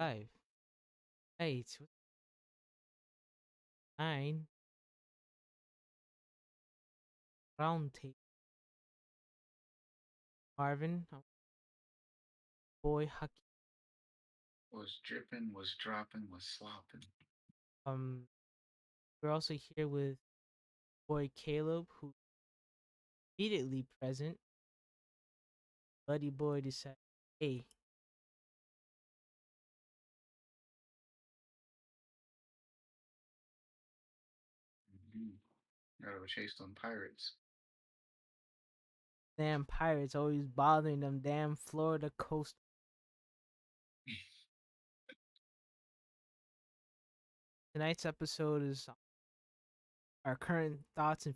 Five. Eight. Nine. Round table. Marvin. Boy Hucky. Was dripping, was dropping, was slopping. Um, we're also here with boy Caleb, who immediately present. Buddy boy decided, hey, Mm-hmm. Gotta chase them pirates. damn pirates always bothering them damn Florida coast. Tonight's episode is our current thoughts and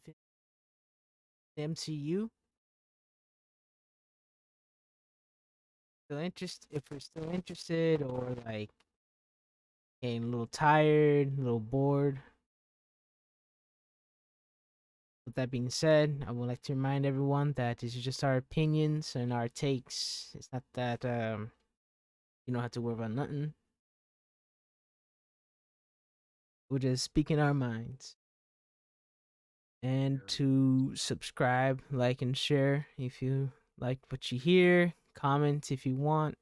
the MCU. Still interest if we're still interested or like getting a little tired, a little bored. With that being said, I would like to remind everyone that this is just our opinions and our takes. It's not that you don't have to worry about nothing. We're just speaking our minds. And Yeah. to subscribe, like, and share if you like what you hear. Comment if you want.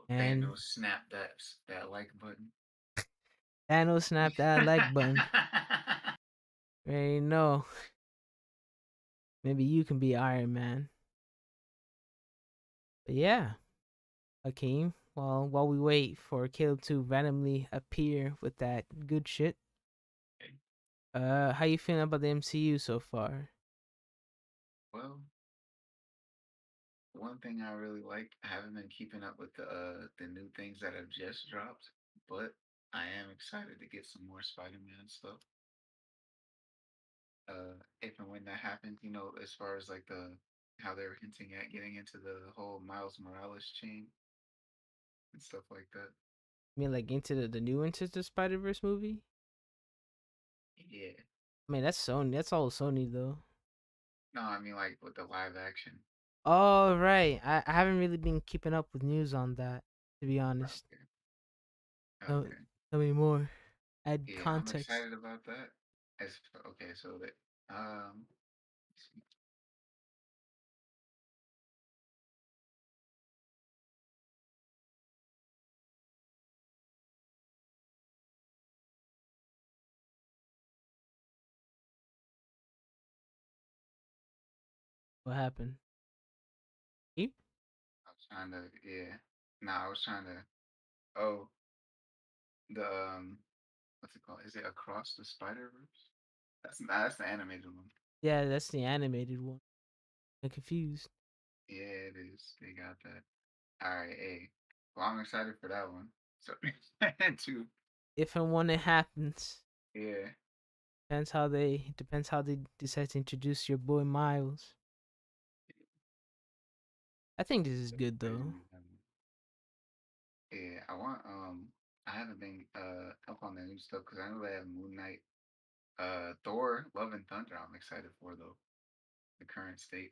And Thanos snap that like button. Thanos snap that like button. Right? No, maybe you can be Iron Man. But yeah, Hakeem. Well, while we wait for Caleb to randomly appear with that good shit, Okay. how you feeling about the MCU so far? Well, one thing I really like, I haven't been keeping up with the new things that have just dropped, but I am excited to get some more Spider-Man stuff. If and when that happens, as far as like the how they were hinting at getting into the whole Miles Morales chain and stuff like that. I mean, like into the new Into the Spider Verse movie. Yeah. I mean, that's Sony. That's all Sony though. No, I mean like with the live action. Oh right, I haven't really been keeping up with news on that. To be honest, Okay. tell, Okay. tell me more. Add Yeah, I'm context. excited about that. Okay, so that let's see. What happened? E? I was trying to, yeah. No, I was trying to. Oh, the what's it called? Is it Across the Spider Verse? That's the animated one. Yeah, that's the animated one. I'm confused. Yeah, it is. They got that. All right, hey. Well, I'm excited for that one. So, two. If and when it happens, Yeah. depends how they decide to introduce your boy Miles. I think this is good though. Yeah, I haven't been up on the new stuff because I know they have Moon Knight, Thor, Love and Thunder. I'm excited for though the current state.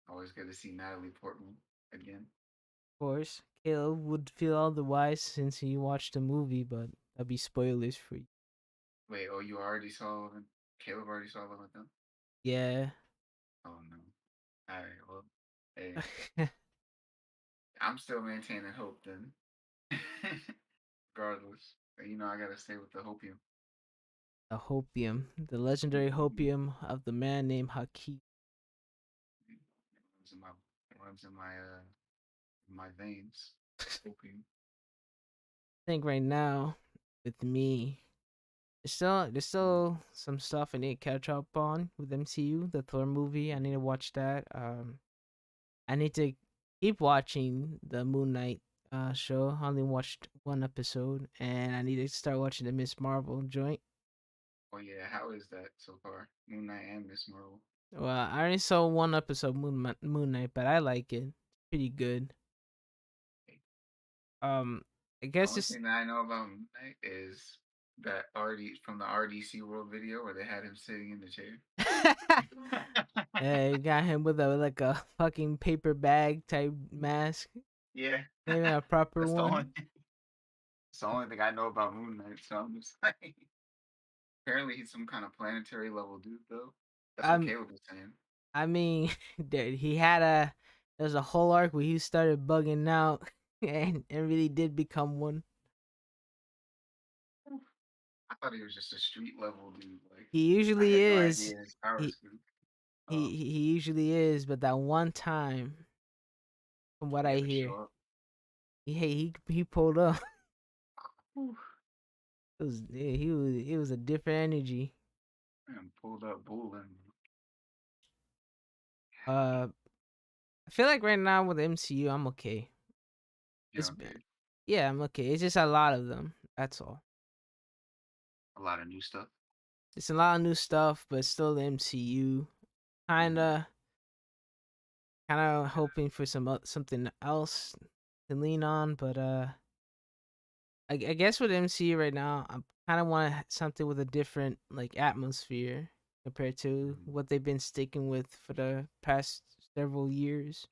Always good to see Natalie Portman again. Of course, Caleb would feel otherwise since he watched the movie, but that'd be spoilers for you. Wait, oh, you already saw Love and Caleb already saw Love and Thunder? Yeah. Oh no. All right, well, hey, I'm still maintaining hope then. Regardless, I gotta stay with the hopium. The hopium, the legendary hopium of the man named Hakeem. It it runs in my veins. Opium. I think right now, with me, there's still some stuff I need to catch up on with MCU. The Thor movie, I need to watch that. I need to keep watching the Moon Knight show. I only watched one episode, and I need to start watching the Miss Marvel joint. Oh yeah, how is that so far? Moon Knight and Miss Marvel. Well, I already saw one episode Moon Knight, but I like it. It's pretty good. Um, I The guess only it's thing that I know about Moon Knight is that RD from the RDC World video where they had him sitting in the chair. yeah, you got him with a like a fucking paper bag type mask. Yeah, Maybe a proper that's the only. one. It's the only thing I know about Moon Knight, so I'm just like, apparently he's some kind of planetary level dude, though. That's what I'm Caleb was saying. I mean, he had a there's a whole arc where he started bugging out and really did become one. I thought he was just a street level dude. Like, He I usually had no is. idea his powers He could. he usually is, but that one time, from what He I had to hear, show up. he pulled up. Whew, It was a different energy. and pulled up Bullen. Uh, I feel like right now with MCU, I'm okay. Yeah, It's okay. yeah, I'm okay. It's just a lot of them. That's all. A lot of new stuff. It's a lot of new stuff, but still the MCU. Mm-hmm. Kinda, kinda hoping for something else to lean on, but I guess with MCU right now, I kind of want something with a different like atmosphere compared to Mm-hmm. what they've been sticking with for the past several years.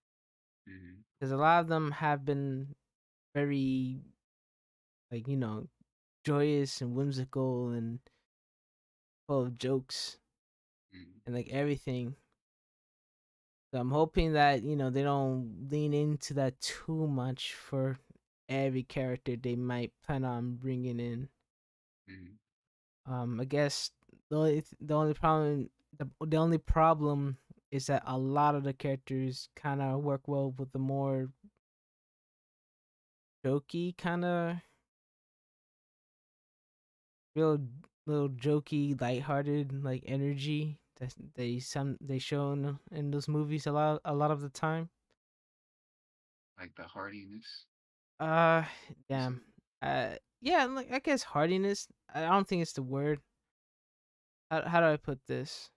Mm-hmm. Because a lot of them have been very like joyous and whimsical and full of jokes Mm-hmm. and like everything. So I'm hoping that they don't lean into that too much for every character they might plan on bringing in. Mm-hmm. I guess the only problem is that a lot of the characters kind of work well with the more jokey kind of real little jokey, lighthearted like energy that they show in those movies a lot of the time. Like the hardiness. Uh, You said. damn. Yeah, like I guess hardiness. I don't think it's the word. How do I put this?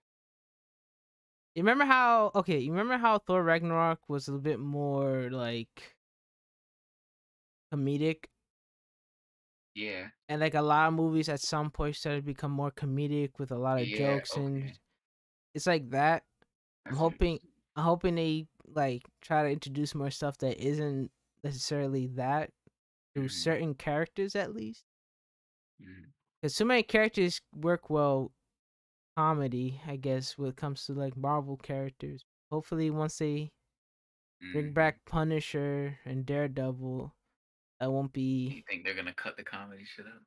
You remember how? Okay, you remember how Thor Ragnarok was a little bit more like comedic, Yeah. and like a lot of movies at some point started to become more comedic with a lot of Yeah. jokes, and Okay. it's like that. I I'm see what hoping, I'm hoping they like try to introduce more stuff that isn't necessarily that you're through saying. certain characters at least, Mm-hmm. because so many characters work well comedy. I guess when it comes to like Marvel characters. Hopefully, once they bring Mm-hmm. back Punisher and Daredevil, that won't be. You think they're gonna cut the comedy shit up?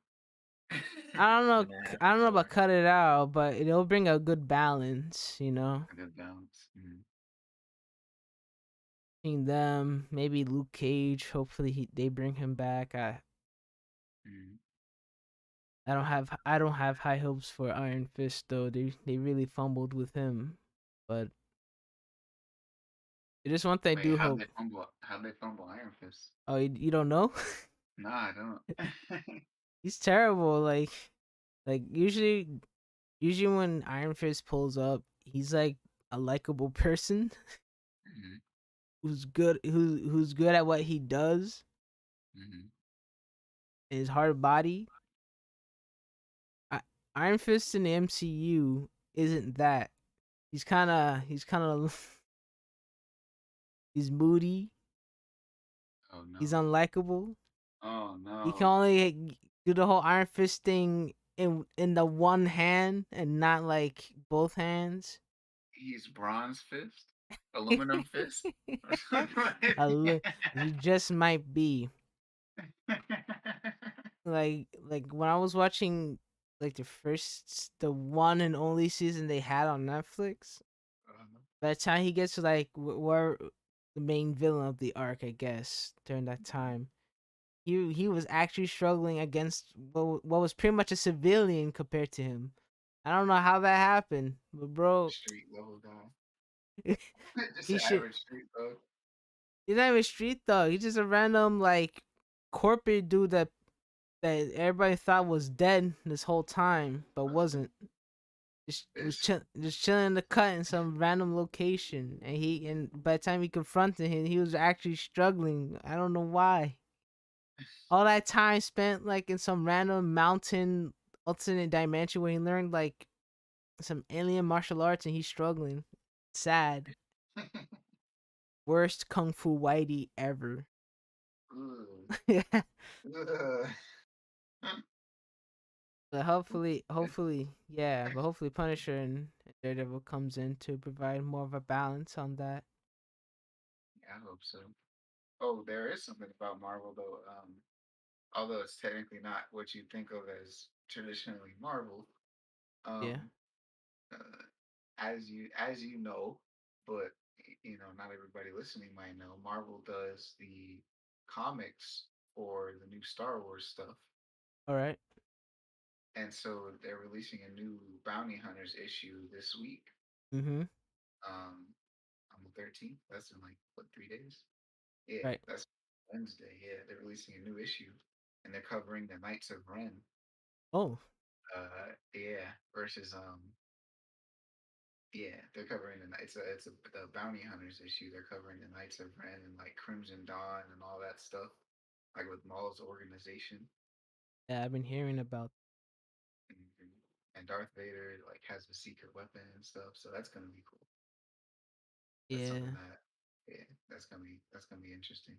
I don't know. When that I don't happens, know about or cut it out, but it'll bring a good balance. a good balance? Between them, maybe Luke Cage. Hopefully, they bring him back. Mm-hmm. I don't have high hopes for Iron Fist though. They really fumbled with him, but it is one thing I Wait, do hope. How'd they fumble Iron Fist? Oh, you don't know? Nah, I don't. He's terrible. Like usually when Iron Fist pulls up, he's like a likable person Mm-hmm. who's good at what he does. Mm-hmm. And his hard body. I, Iron Fist in the MCU isn't that. He's kind of he's moody. Oh He's no. unlikable. Oh He can no. only do the whole Iron Fist thing in the one hand and not like both hands. He's Bronze Fist? Aluminum Fist? Or something like A he just might be like when I was watching like the one and only season they had on Netflix. By the time he gets to like where the main villain of the arc, I guess during that time, he was actually struggling against what was pretty much a civilian compared to him. I don't know how that happened, but bro, Street level guy. Just he an should. average street thug. He's not even street thug. He's just a random like corporate dude that everybody thought was dead this whole time, but wasn't. Fist. Just chilling in the cut in some random location, and by the time he confronted him, he was actually struggling. I don't know why. All that time spent like in some random mountain alternate dimension where he learned like some alien martial arts and he's struggling. Sad. Worst kung fu whitey ever. Ugh. Yeah. Ugh. But hopefully, yeah. But hopefully, Punisher and Daredevil comes in to provide more of a balance on that. I hope so. Oh, there is something about Marvel though. Although it's technically not what you think of as traditionally Marvel. Yeah. Um, uh, as you know, but not everybody listening might know. Marvel does the comics for the new Star Wars stuff, All right. and so they're releasing a new Bounty Hunters issue this week. Mhm. Um, on the 13th. That's in like what 3 days? Yeah, Right. that's Wednesday. Yeah, they're releasing a new issue, and they're covering the Knights of Ren. Oh. Yeah, versus yeah, they're covering it's a the Bounty Hunters issue. They're covering the Knights of Ren and like Crimson Dawn and all that stuff, like with Maul's organization. Yeah, I've been hearing about. And Darth Vader like has a secret weapon and stuff. So that's gonna be cool. That's something Yeah. that yeah, that's gonna be interesting.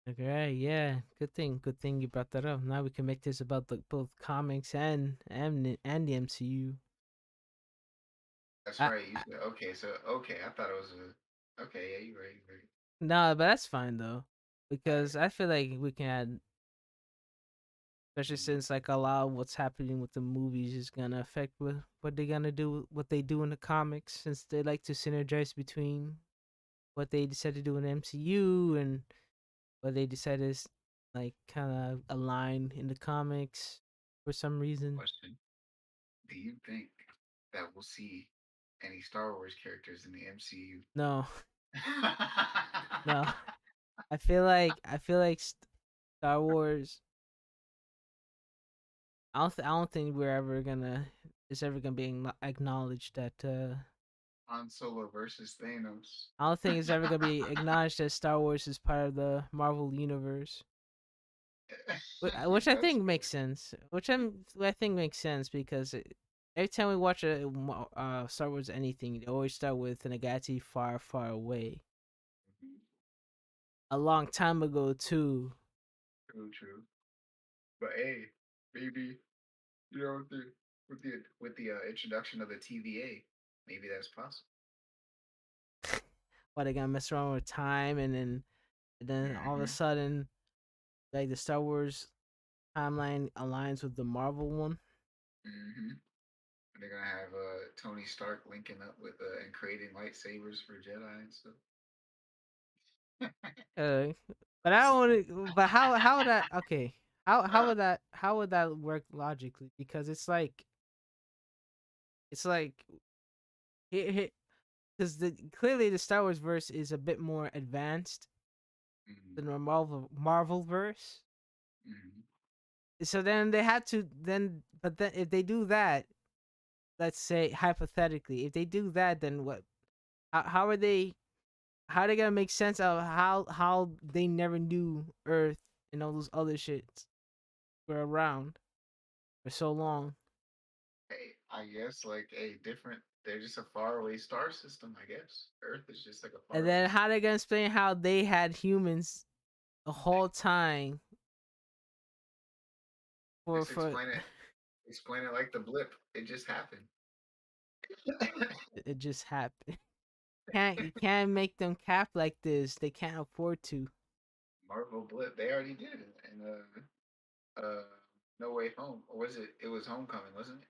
Okay. Yeah. Good thing. Good thing you brought that up. Now we can make this about both comics and the MCU. That's right. You said okay. So okay, I thought it was a okay. Yeah, you're right. You're right. No, but that's fine though, All because right. I feel like we can add, especially Mm, since like a lot of what's happening with the movies is gonna affect what they're gonna do, what they do in the comics, since they like to synergize between what they decide to do in the MCU and what they decide is like kind of align in the comics for some reason. question: do you think that we'll see any Star Wars characters in the MCU? No, no, I feel like Star Wars. I don't think we're ever gonna it's ever gonna be acknowledged that Han Solo versus Thanos. I don't think it's ever gonna be acknowledged that Star Wars is part of the Marvel universe, which I That's think makes sense. I think makes sense because every time we watch a Star Wars anything, they always start with an galaxy far, far away. A long time ago too. true, true. But hey, maybe with the introduction of the TVA, maybe that's possible. Why they gonna mess around with time and then all of a Hmm. sudden like the Star Wars timeline aligns with the Marvel one. Hmm. They're gonna have Tony Stark linking up with and creating lightsabers for Jedi and stuff. Uh, but I don't want to. But how would that? Okay, how would that work logically? Because it's like because the clearly the Star Wars verse is a bit more advanced Hmm. than the Marvel verse. Hmm. So then they had to but then if they do that, let's say hypothetically, if they do that, then what? How are they? How are they gonna make sense of how they never knew Earth and all those other shits were around for so long? Hey, I guess like a different. They're just a faraway star system. I guess Earth is just like a And faraway then star. how they gonna explain how they had humans the whole time for Just for explain it. Explain it like the blip. It just happened. it just happened. Can't you can't make them cap like this. They can't afford to. Marvel blip. They already did it in No Way Home. Or was it? It was Homecoming, wasn't it?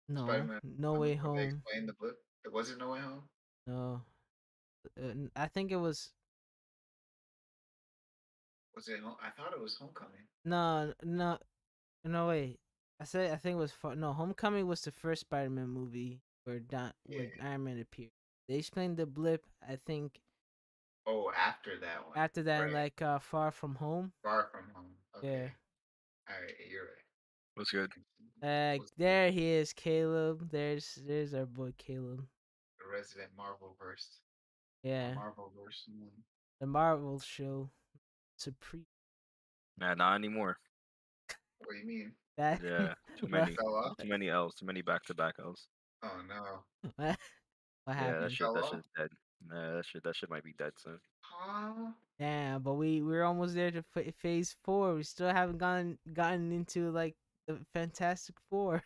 No, Spider-Man no way Homecoming, where they home. explained the blip. It wasn't No Way Home. No, I think it was Was it? I thought it was Homecoming. no no wait. I think it was no Homecoming was the first Spider-Man movie where Yeah. Iron Man appeared. They explained the blip. I think Oh, after that one. after that, in Right. like Far From Home. Far From Home. Yeah. Okay. All right. You're right. What's good? What's There he is, Caleb. There's our boy Caleb. the resident Marvel verse? Yeah, Marvel verse. the Marvel show, Supreme. Nah, not anymore. What do you mean? That Yeah, too It what many, fell off? too many L's, too many back-to-back L's. Oh no. what Yeah, It happened? fell that off? shit's dead. Nah, that shit might be dead soon. Huh? Yeah, but we're almost there to phase four. We still haven't gotten into like the Fantastic Four.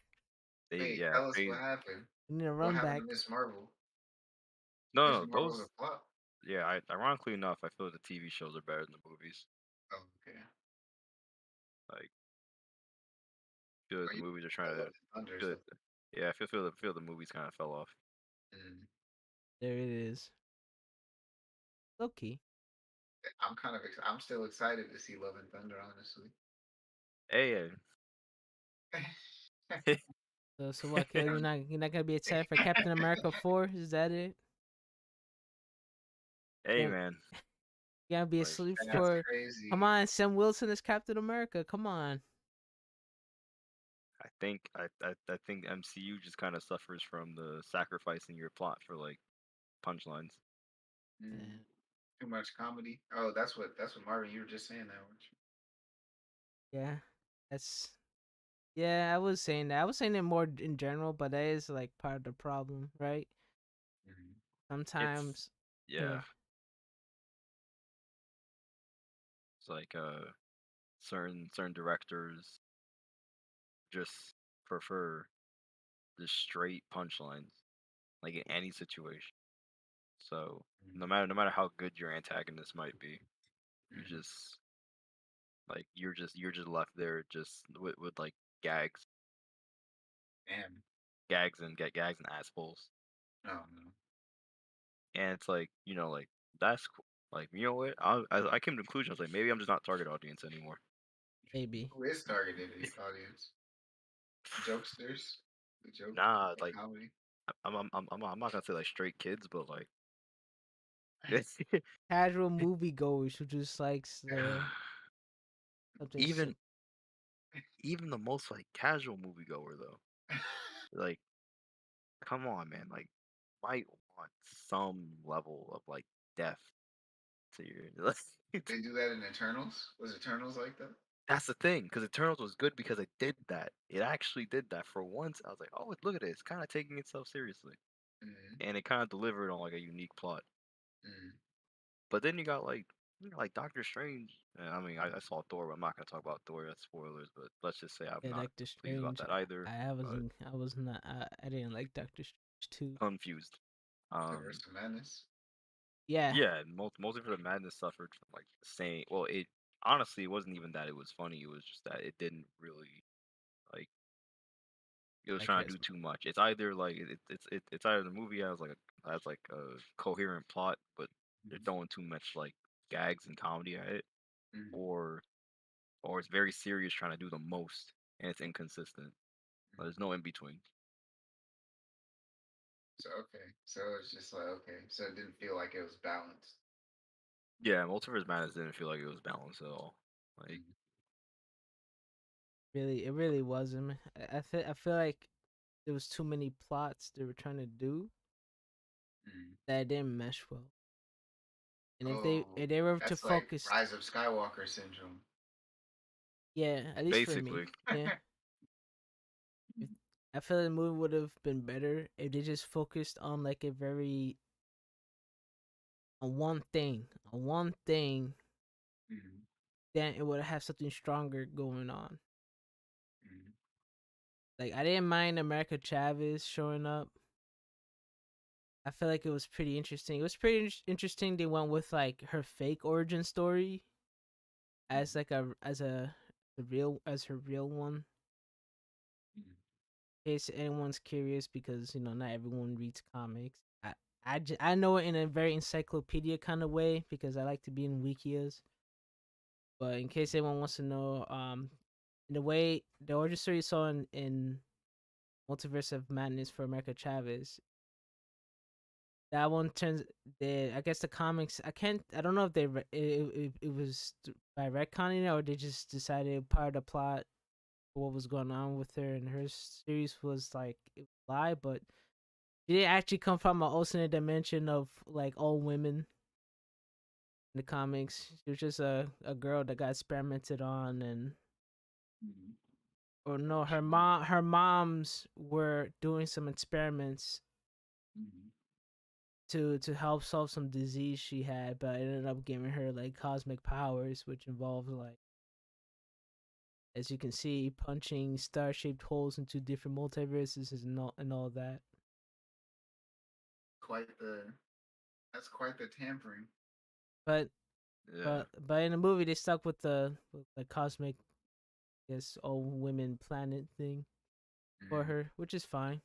They Wait, yeah, tell us what phase happened. We need a What run happened to back. Miss Marvel? no Miss no Marvel's a those flop. yeah. Ironically enough, I feel the TV shows are better than the movies. Oh, okay. Like feel that Oh, the you movies are I trying to love the Thunder feel stuff. that, yeah. I feel the movies kind of fell off. Mm. There it is. Loki. I'm still excited to see Love and Thunder, honestly. Hey, So what, Kill? You're not gonna be excited for Captain America 4? Is that it? hey Yeah, man. you gotta be Like asleep That's for. Come crazy. on, Sam Wilson is Captain America. Come on. I think MCU just kind of suffers from the sacrificing your plot for like punchlines. Mm. Yeah, Too much comedy. Oh, that's what Marvin. You were just saying that, weren't yeah, that's yeah. I was saying that. I was saying it more in general, but that is like part of the problem, right? you? Mm. It's Sometimes, yeah. yeah, It's like certain directors just prefer the straight punchlines, like in any situation. So Mm. no matter how good your antagonist might be, you Mm. just like you're just left there just with like gags, Damn. gags and assholes, Oh no. and it's like like that's cool. Like what? I came to the conclusion. I was like maybe I'm just not target audience anymore. maybe. Who is targeted audience? Jokesters. The joke. Nah, The like comedy. I'm not gonna say like straight kids, but like Casual moviegoers who just likes the something. even even the most like casual moviegoer though, like come on man, like might want some level of like depth to your. They do that in Eternals. Was Eternals like that? That's the thing, because Eternals was good because it did that. It actually did that for once. I was like, oh, look at it. It's kind of taking itself seriously, Mm. and it kind of delivered on like a unique plot. Mm. But then you got like Doctor Strange. And, I mean, I saw Thor, but I'm not gonna talk about Thor. That's spoilers. But let's just say I'm Yeah, not Doctor pleased about Strange. that either. I But wasn't. I was not. I didn't like Doctor Strange too. confused. Um, Multiverse of Madness. Yeah, yeah, and most of the madness suffered from like saying. Well, it honestly it wasn't even that it was funny. It was just that it didn't really like it was like trying to his do too much. It's either like it's either the movie has like a coherent plot, but they're Mm. throwing too much like gags and comedy at it, Mm. or it's very serious trying to do the most and it's inconsistent. There's no in between. So okay. So it's just like okay. So it didn't feel like it was balanced. Yeah, Multiverse Madness didn't feel like it was balanced at all. Like Mm. really. It really wasn't. I feel like there was too many plots they were trying to do Mm. that it didn't mesh well. And Oh, if they were to that's like focus, Rise of Skywalker syndrome. yeah, at least for me, basically, yeah. If, I feel like the movie would have been better if they just focused on like a very on one thing, Mm. then it would have something stronger going on. Mm. Like I didn't mind America Chavez showing up. I feel like it was pretty interesting. It was pretty interesting. They went with like her fake origin story as Mm. like as her real one. Mm. In case anyone's curious, because not everyone reads comics. I know it in a very encyclopedia kind of way because I like to be in wikias. But in case anyone wants to know, in the way the origin story you saw in Multiverse of Madness for America Chavez, that one turns the I guess the comics I don't know if it was by retconning it or they just decided part of the plot what was going on with her and her series was like it was a lie, but she did actually come from an alternate dimension of like all women in the comics. She was just a girl that got experimented on and Mm. or Oh no, shit. her moms were doing some experiments Mm. to help solve some disease she had, but it ended up giving her like cosmic powers, which involved like, as you can see, punching star-shaped holes into different multiverses and all that. Quite the that's quite the tampering. But Yeah. but in the movie they stuck with the cosmic, I guess, all women planet thing for Mm. her, which is fine.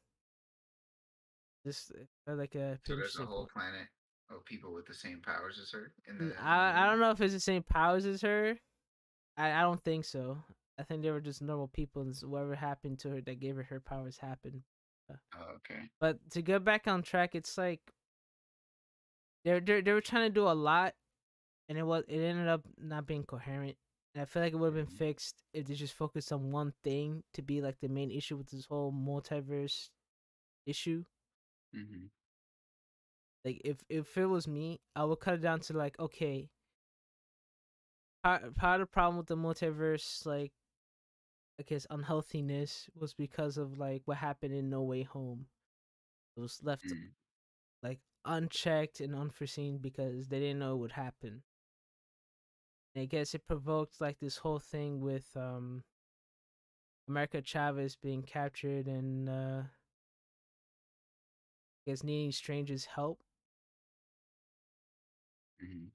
Just like a So there's a interesting whole point. planet of people with the same powers as her in the I movie. don't know if it's the same powers as her. I don't think so. I think they were just normal people, and whatever happened to her that gave her powers happened. Uh, Oh, okay. But to get back on track, it's like they were trying to do a lot, and it ended up not being coherent. And I feel like it would have been Mm-hmm. fixed if they just focused on one thing to be like the main issue with this whole multiverse issue. Mm-hmm. Like if it was me, I would cut it down to like, okay, part of the problem with the multiverse, like, I guess, unhealthiness was because of like what happened in No Way Home. It was left Mm. like unchecked and unforeseen because they didn't know it would happen. And I guess it provoked like this whole thing with America Chavez being captured and I guess needing strangers' help, Mm-hmm.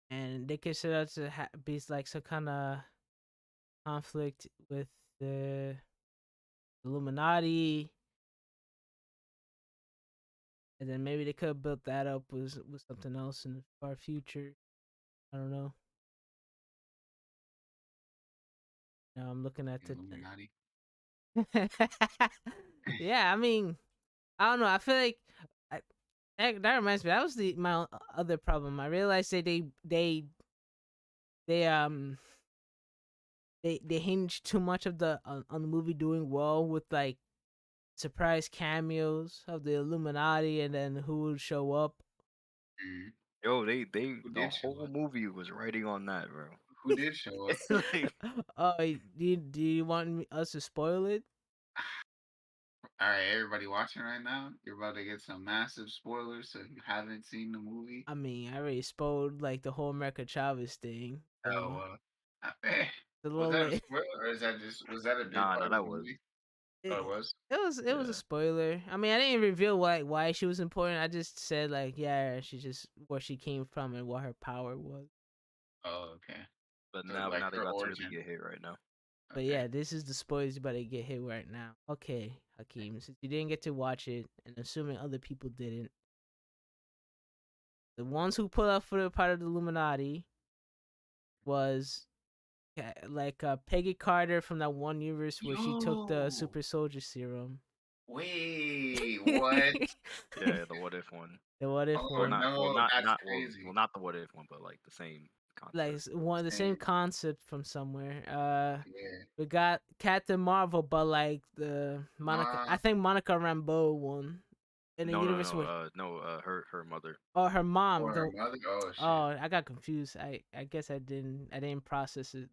and they consider it to be like some kind of conflict with the Illuminati, and then maybe they could have built that up with something else in the far future. I don't know. Now I'm looking at the Illuminati. yeah, I mean, I don't know. I feel like I, that reminds me. That was my other problem. I realized that they they hinge too much of the on the movie doing well with like surprise cameos of the Illuminati and then who would show up. Mm. Yo, Who the did show whole up? movie was writing on that, bro. Who did show up? Like, Oh, do you want us to spoil it? All right, everybody watching right now, you're about to get some massive spoilers. So if you haven't seen the movie, I mean, I already spoiled like the whole America Chavez thing, so oh, it's a was little that a late. spoiler or is that just was that a big nah, part of that the was. movie? Oh, it it, was. it was a Yeah, spoiler. I mean, I didn't reveal why she was important. I just said like, yeah, she just where she came from and what her power was. Oh, okay. but So now like they her got to really origin. get hit right now. But Okay. yeah, this is the spoilers you better get hit right now. Okay, Hakeem, since you didn't get to watch it, and assuming other people didn't, the ones who put up for the part of the Illuminati was like Peggy Carter from that one universe where she took the Yo, super soldier serum. wait, what? Yeah, the what if one. The what if Oh one, no, that's crazy. Not the what if one, but like the same like concept. one the same Same. concept from somewhere. Yeah. We got Captain Marvel, but like the Monica, I Ma. think Monica Rambeau one in the No, no, universe no, where, no. Her mother. oh, her mom, Or her the, mother. Oh shit. oh, I got confused. I guess I didn't process it.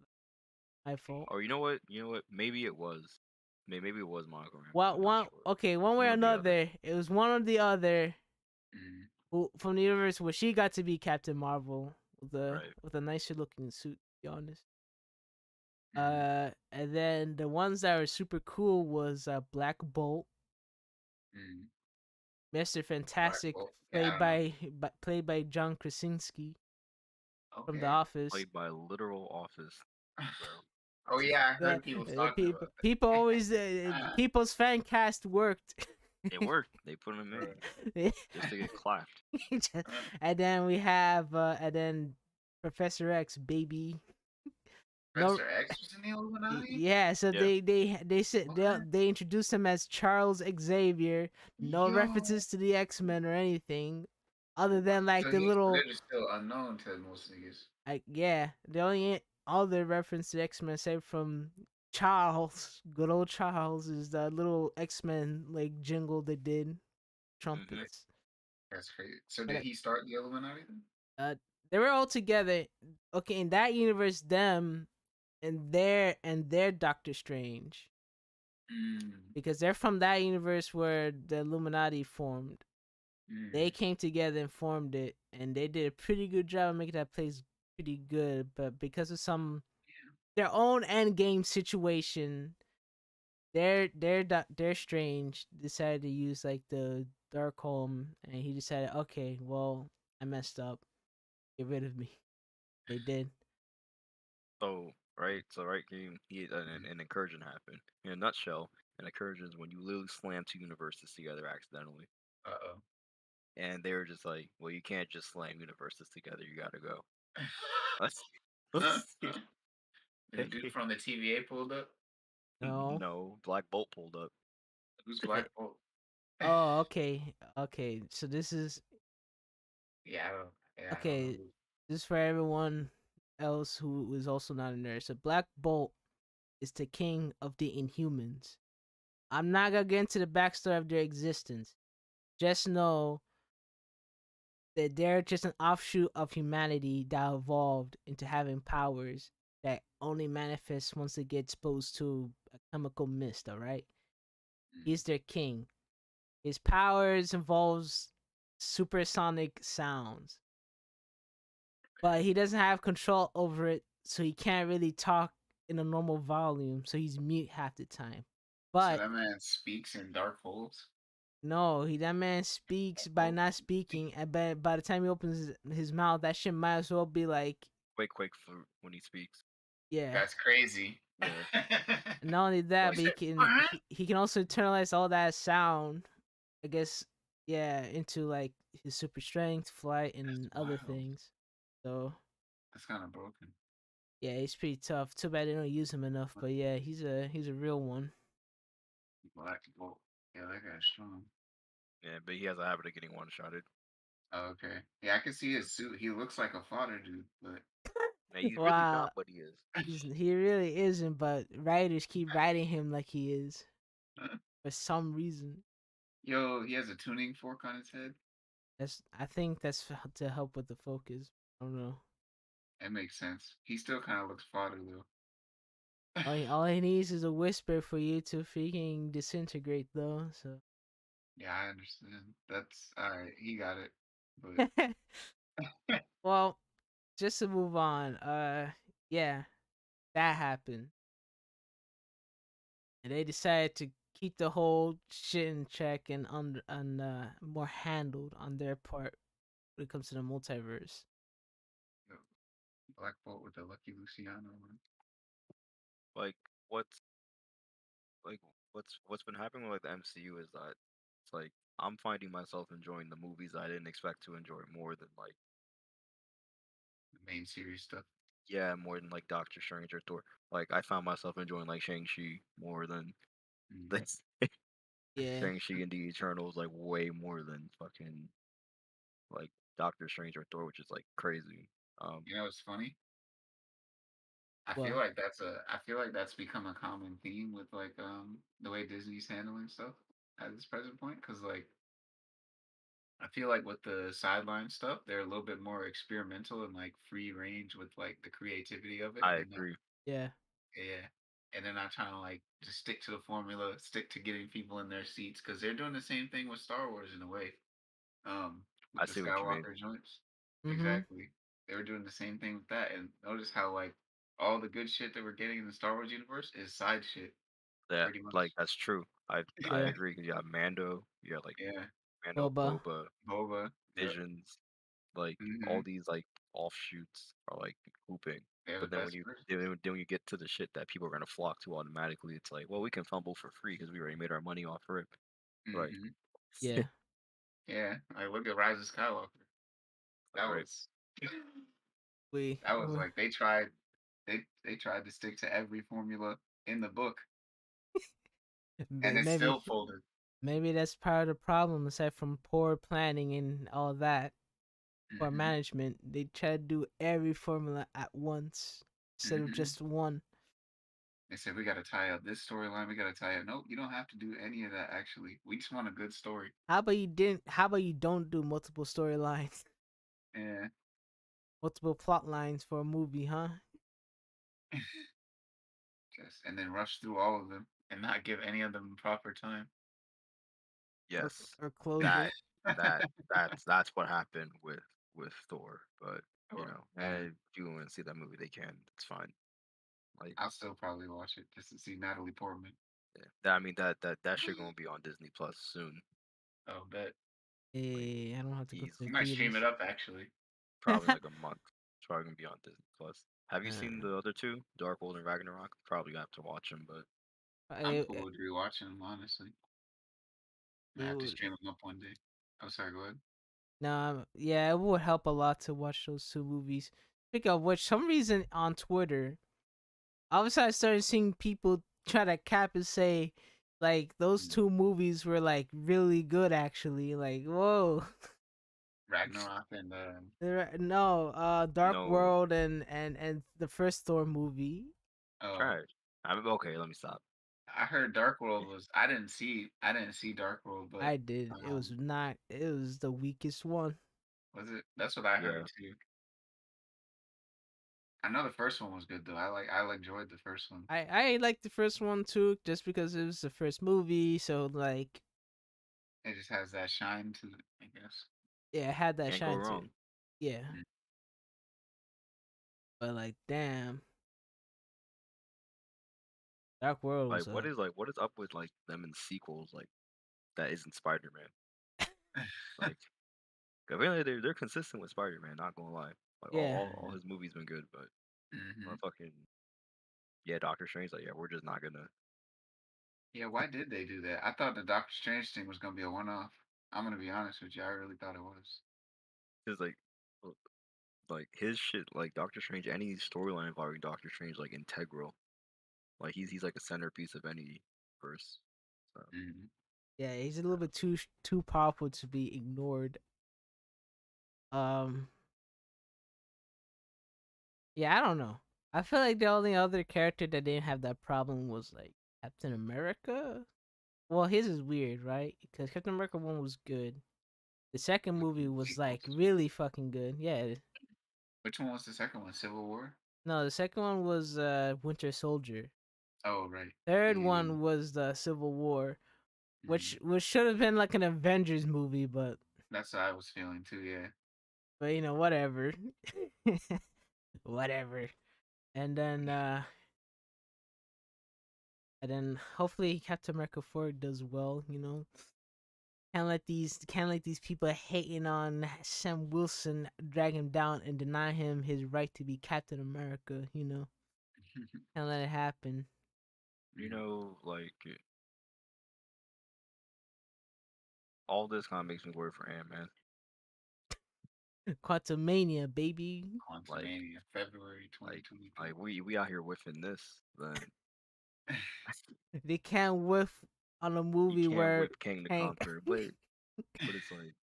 My fault. Or you know what? You know what? Maybe it was. Maybe it was Monica Rambeau. Well, I'm not one sure. okay, one way One or or the other. another, it was one or the other Mm, who from the universe where she got to be Captain Marvel Right. with a nicer looking suit. To be honest. mm. And then the ones that were super cool was Black Bolt, Mm. Mister Black Fantastic, Bolt. Yeah, I don't know. played by John Krasinski from The Okay. Office. Played by literal office, bro. Oh yeah, I The heard people talking about people always that. people's fan cast worked. It worked. They put him in just to get clapped. And then we have and then Professor X, baby. No, Professor X was in the Illuminati? yeah. So Yeah. they said What? they introduced him as Charles Xavier. No Yo. references to the X Men or anything, other than like So the he's little, literally still unknown to most niggas. like, yeah, the only other reference to X Men, aside from Charles, good old Charles, is the little X Men like jingle they did, Hmm. trumpets. That's crazy. So And did he start the Illuminati then? they were all together. Okay, in that universe, them and their Doctor Strange, Mm. because they're from that universe where the Illuminati formed. They Mm. came together and formed it, and they did a pretty good job of making that place pretty good. But because of some their own end game situation, they're strange. Decided to use like the Darkholm, and he decided, okay, well, I messed up. Get rid of me. They did. So right, Mm. an incursion happened. In a nutshell, an incursion is when you literally slam two universes together accidentally, Uh and they were just like, well, you can't just slam universes together. You gotta go. Let's oh. let's see. The dude from the TVA pulled up. No. No, Black Bolt pulled up. Who's Okay. Black Bolt? Oh, okay. Okay. So this is Yeah, I don't. Yeah, I don't know okay. who. This is for everyone else who is also not a nerd. So Black Bolt is the king of the Inhumans. I'm not gonna get into the backstory of their existence. Just know that they're just an offshoot of humanity that evolved into having powers that only manifest once they get exposed to a chemical mist, alright? Mm. He's their king. His powers involves supersonic sounds, but he doesn't have control over it, so he can't really talk in a normal volume, so he's mute half the time. So But that man speaks in dark holes. no, that man speaks by Oh, not speaking, and by the time he opens his mouth, that shit might as well be like, Quake for when he speaks. yeah. that's crazy. Yeah, And not only Well, that, he but said, he can also internalize all that sound, I guess, yeah, into like his super strength, flight, that's and other wild. things. So That's kind of broken. yeah, he's pretty tough. Too bad they don't use him enough, What but yeah, he's a real one. Black Bolt? Yeah, that guy's strong. yeah, but he has a habit of getting one shotted. Oh, okay. Yeah, I can see his suit. He looks like a fodder dude, but Now he's really Wow, not, but he is. he really isn't, but writers keep writing him like he is for some reason. yo, he has a tuning fork on his head. I think that's to help with the focus. I don't know. That makes sense. He still kind of looks fodder though. All he needs is a whisper for you to freaking disintegrate, though. So, Yeah, I understand. That's all right. He got it, but well, just to move on. Yeah, that happened, and they decided to keep the whole shit in check and more handled on their part when it comes to the multiverse. yo, Black Bolt with the Lucky Luciano one. Like what's like what's been happening with like the MCU is that it's like I'm finding myself enjoying the movies I didn't expect to enjoy more than like The main series stuff. yeah, more than like Doctor Strange or Thor. Like I found myself enjoying like Shang-Chi more than Mm. this Yeah, Shang-Chi and the Eternals like way more than fucking like Doctor Strange or Thor, which is like crazy. Um You know what's funny? I feel well, like I feel like that's become a common theme with like the way Disney's handling stuff at this present point. Cause like I feel like with the sideline stuff, they're a little bit more experimental and like free range with like the creativity of it, I and agree. yeah, yeah, and they're not trying to like just stick to the formula, stick to getting people in their seats, because they're doing the same thing with Star Wars in a way, with I the see what you mean. Skywalker joints. mm-hmm, Exactly, they were doing the same thing with that, and notice how like all the good shit that we're getting in the Star Wars universe is side shit, That pretty like much. that's true. I yeah, agree because you have Mando, you have like Yeah, Mando, Boba, Boba, Boba. Yep. Visions, like all Mm-hmm. these like offshoots are like hooping. They're the But then best versions. when you get to the shit that people are gonna flock to automatically, it's like, well, we can fumble for free because we already made our money off rip, right? Mm-hmm. yeah. Yeah, like look at Rise of Skywalker. Like That right, was We, that was like they tried to stick to every formula in the book, and it maybe still folded. maybe that's part of the problem. Aside from poor planning and all that, for Mm-hmm. management, they try to do every formula at once instead of Mm-hmm. just one. They said we got to tie up this storyline. We got to tie up. Nope, you don't have to do any of that. Actually, we just want a good story. How about you don't do multiple storylines, Yeah, multiple plot lines for a movie, huh? just and then rush through all of them and not give any of them proper time. Or yes, or that closure. that that's what happened with Thor. But you Or know, yeah, and if you want to see that movie, they can. It's fine. Like, I'll still probably watch it just to see Natalie Portman. yeah. I mean that shit gonna be on Disney Plus soon. Oh, bet. Like, I don't have to go to I the easy. might stream it theaters. up actually. Probably like a month. It's probably gonna be on Disney Plus. Have you seen uh, the other two, Dark World and Ragnarok? Probably have to watch them, but I'm I, cool with rewatching them, honestly. I it have to would, stream them up one day. Oh, sorry, go ahead. no, yeah, it would help a lot to watch those two movies. Speaking of which, some reason on Twitter, all of a sudden I started seeing people try to cap and say, like, those Mm. two movies were like really good actually. Like, whoa. Ragnarok and No, Dark no World and the first Thor movie. oh, trash. I'm okay. Let me stop. I heard Dark World was. I didn't see Dark World, but I did. It was not. It was the weakest one. was it? That's what I Yeah, heard too. I know the first one was good though. I enjoyed the first one. I liked the first one too, just because it was the first movie. So like, It just has that shine to it, I guess. yeah, it had that can't go shine to it. wrong. Yeah, Mm. but like, damn, Dark World was a Like what is up with like them in sequels like that isn't Spider Man? Like apparently they're consistent with Spider Man. Not gonna lie. Like yeah. all hmm his movies been good, but hmm motherfucking yeah, Doctor Strange like yeah, we're just not gonna. Yeah, why did they do that? I thought the Doctor Strange thing was gonna be a one-off. I'm gonna be honest with you. I really thought it was. Cause like his shit like Doctor Strange any storyline involving Doctor Strange like integral. Like he's like a centerpiece of any verse. So hmm Yeah, he's a little bit too powerful to be ignored. Um, yeah, I don't know. I feel like the only other character that didn't have that problem was like Captain America. Well, his is weird, right? Because Captain America one was good. The second movie was like Sequels. really fucking good. Yeah. Which one was the second one? Civil War? No, the second one was Winter Soldier. Oh, right. Third Yeah. one was the Civil War, hmm which should have been like an Avengers movie, That's what I was feeling too. Yeah. but you know whatever, whatever. And then uh and then hopefully Captain America 4 does well. You know, can't let these people hating on Sam Wilson drag him down and deny him his right to be Captain America. You know, can't let it happen. you mm know like all this kind of makes me worry for Ant Man. Quantumania, baby. Like Quantumania, February like 2023. we out here whiffing this, then They can't whiff on a you movie can't where whip King the Hank Conqueror. But it's like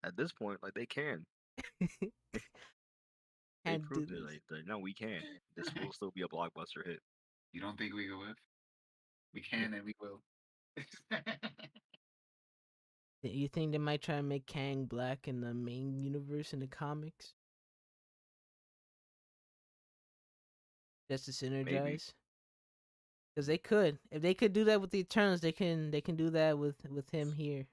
at this point, like they can. They can't do proved it. this. Like no, we can. This will still be a blockbuster hit. You don't think we can whip? We Yeah. can and we will. You think they might try and make Kang black in the main universe in the comics just to Maybe. synergize? Because they could, if they could do that with the Eternals, they can do that with him here.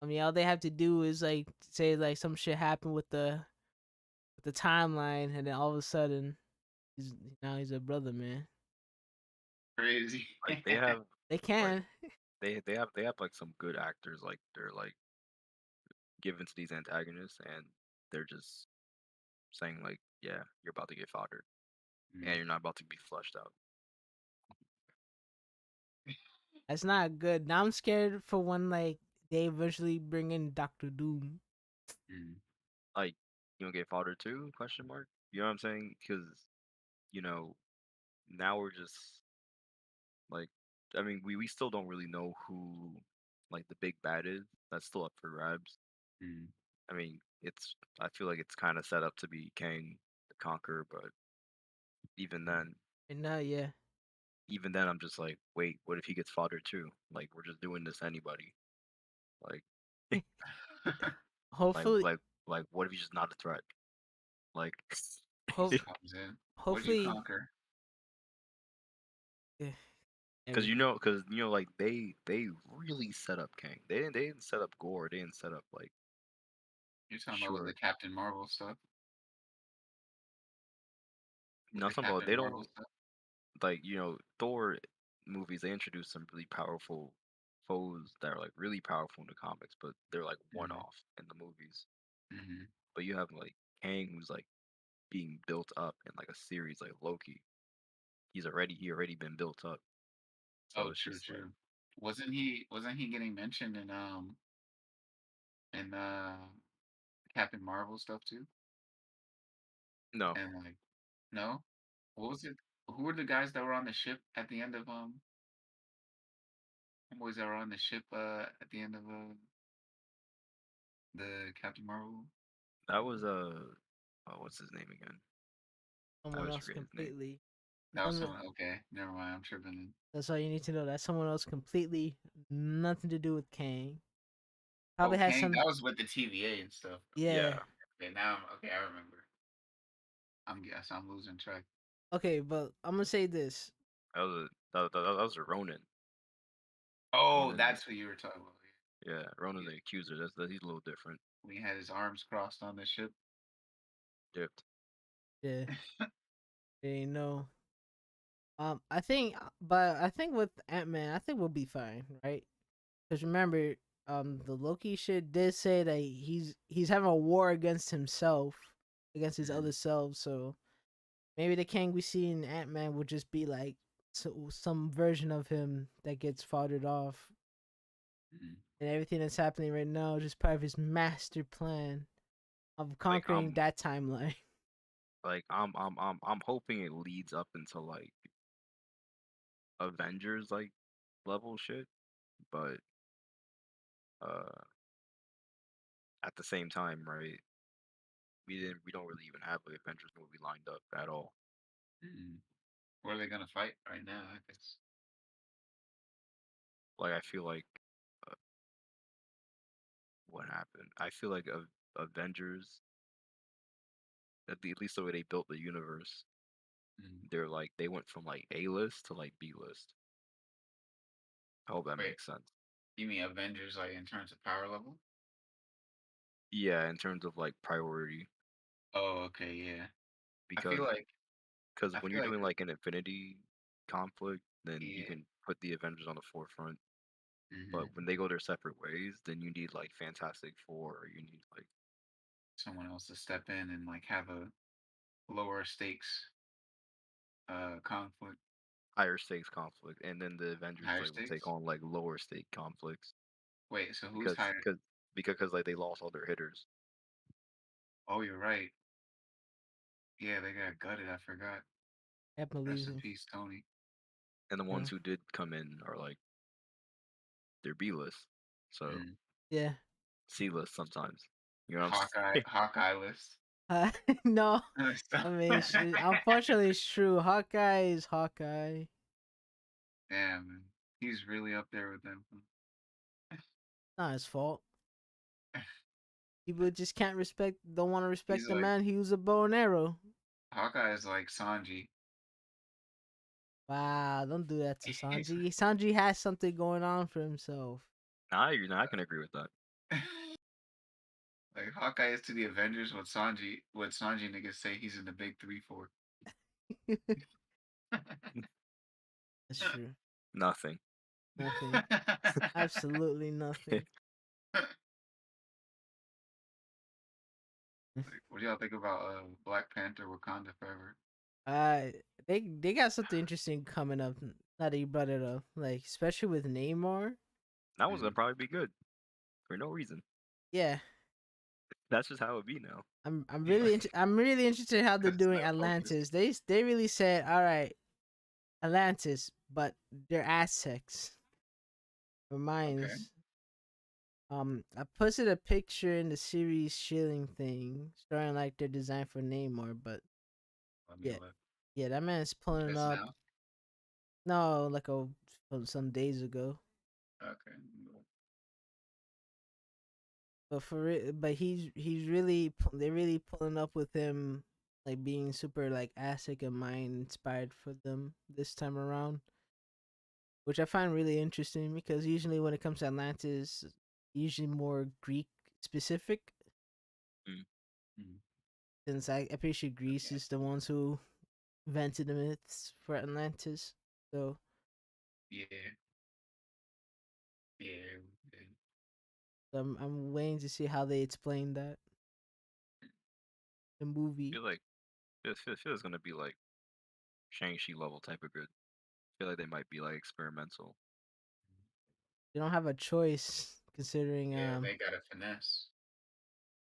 I mean, all they have to do is like say like some shit happened with the timeline, and then all of a sudden he's now he's a brother, man. Crazy. Like they have They like can. they have like some good actors. Like they're like given to these antagonists, and they're just saying like, yeah, you're about to get fodder, and Mm. you're not about to be flushed out. That's not good. Now I'm scared for when like they eventually bring in Doctor Doom. Mm. Like you don't get fodder too? Question mark. You know what I'm saying? Because you know now we're just like, I mean, we still don't really know who like the big bad is. That's still up for grabs. Mm. I mean, I feel like it's kind of set up to be Kang the Conqueror, but even then, And yeah, even then, I'm just like, wait, what if he gets fodder too? Like we're just doing this to anybody. Like, like, hopefully, like, like, what if he's just not a threat? Like, Just hope comes in. What'd you hopefully, conquer? eh, everything. because like they really set up Kang. They didn't set up Gore. They didn't set up like You're talking about with the sure. Captain Marvel stuff? With No, I'm the talking about Captain they Marvel don't stuff? like Thor movies. They introduce some really powerful foes that are like really powerful in the comics, but they're like one Hmm. off in the movies. Hmm. But you have like Kang who's like being built up in like a series like Loki. He already been built up. So Oh, it's true, just like true. Wasn't he getting mentioned in Captain Marvel stuff too? no, And like, no, what was it? Who were the guys that were on the ship at the end of boys that were on the ship at the end of the Captain Marvel? that was oh, what's his name again? I Someone always else forget his name. completely. That was And someone. Okay, never mind. I'm tripping. Then. that's all you need to know. That's someone else completely, nothing to do with Kang. Oh, Probably has Kang. some. That was with the TVA and stuff. Yeah. Yeah, Okay, now okay. I remember. I'm losing track. Okay, but I'm gonna say this. that was a Ronin. Oh, Ronin, that's what you were talking about. yeah, Ronin Yeah. the Accuser. He's a little different. When he had his arms crossed on the ship. Dipped. Yeah, they know. I think, but I think with Ant Man, I think we'll be fine, right? Because remember, the Loki shit did say that he's having a war against himself, against his Mm-hmm. other self. So maybe the Kang we see in Ant Man would just be like some version of him that gets fought off, Mm-hmm. and everything that's happening right now is just part of his master plan of Like conquering that timeline. I'm hoping it leads up into like Avengers like level shit, but uh at the same time, right? We don't really even have an Avengers movie lined up at all. Mm-hmm. What are they gonna fight right now? I guess. Like I feel like uh, what happened? I feel like Avengers, at least the way they built the universe, Mm-hmm. they went from like A list to like B list. I hope that Wait, makes sense. you mean Avengers like in terms of power level? Yeah, in terms of like priority, Oh, okay, yeah. I feel because like when you're doing like an Infinity conflict, then you yeah. can put the Avengers on the forefront. But Mm-hmm. when they go their separate ways, then you need like Fantastic Four, or you need like Someone else to step in and like have a lower stakes conflict. higher stakes conflict, and then the Avengers Higher like will take stakes? on like lower stake conflicts Wait, so who's because higher? like they lost all their hitters, Oh, you're right. Yeah, they got gutted. I forgot. Can't Rest believe in him. peace, Tony. and the ones Yeah, who did come in are like they're B list, so Mm. yeah. C list sometimes. You know what I'm Hawkeye, saying? Hawkeye list. Uh, no, So- I mean, unfortunately, it's true. Hawkeye is Hawkeye. Damn, man. He's really up there with them. Not his fault. People just can't respect, don't want to respect He's the like man who used a bow and arrow. Hawkeye is like Sanji. Wow, don't do that to He's Sanji. Sanji has something going on for himself. I can agree with that. like Hawkeye is to the Avengers what Sanji niggas say he's in the big three for. That's true. Nothing. Nothing. Absolutely nothing. Like, what do y'all think about Black Panther Wakanda Forever? Uh, they got something interesting coming up. Now that you brought it up, like especially with Neymar. That one's gonna Mm. probably be good for no reason. Yeah, That's just how it be now. I'm really interested in how they're Because doing no focus. Atlantis. They really said, all right, Atlantis, but they're Aztecs or Okay, Mayans. I posted a picture in the series shilling thing, showing like their design for Namor, but let me yeah, look. yeah, that man's pulling Just up. now. No, like some days ago. Okay. But he's really they're really pulling up with him, like being super like Aztec and Mayan inspired for them this time around. which I find really interesting because usually when it comes to Atlantis, usually more Greek specific. Mm. Mm. Since I'm pretty sure Greece Yeah, is the ones who invented the myths for Atlantis. So yeah, yeah. I'm waiting to see how they explain that the movie. Feel like feels gonna be like Shang-Chi level type of good. Feel like they might be like experimental. They don't have a choice considering Yeah, they got a finesse.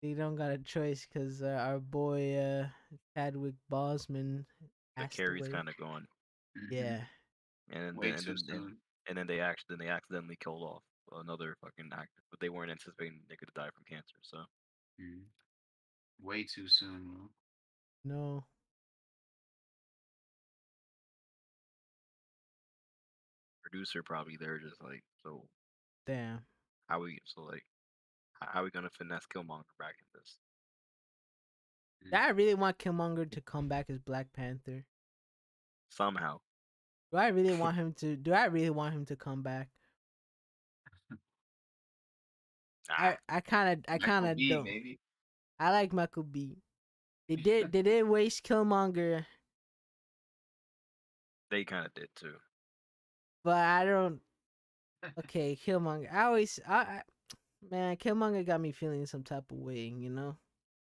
they don't got a choice because our boy Chadwick Boseman The passed carry's away. kind of gone, Hmm. Yeah, and Way then and too then and, soon. and then they accidentally killed off another fucking actor, but they weren't anticipating they could die from cancer. So Mm. Way too soon, bro. no, producer probably they're just like, so damn. how we gonna finesse Killmonger back in this Do I really want Killmonger to come back as Black Panther? somehow? Do I really want him to? Do I really want him to come back? Ah, I kind Michael of B, don't. baby. I like Michael B. They did waste Killmonger, they kind of did too. but I don't. Okay, Killmonger. Man, Killmonger got me feeling some type of way. You know,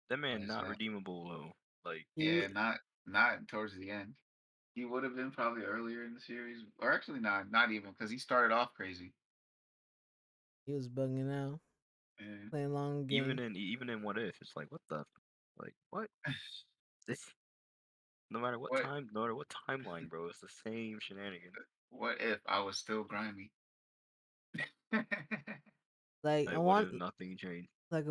That Why man is not that? redeemable though. Like he Yeah, not towards the end. He would have been probably earlier in the series, or actually not even because he started off crazy. he was bugging out, Yeah. playing long game. even in What If, it's like what the like what this. What No matter what timeline, bro, it's the same shenanigans. what if I was still grimy? Like I Like what want, if nothing changed? on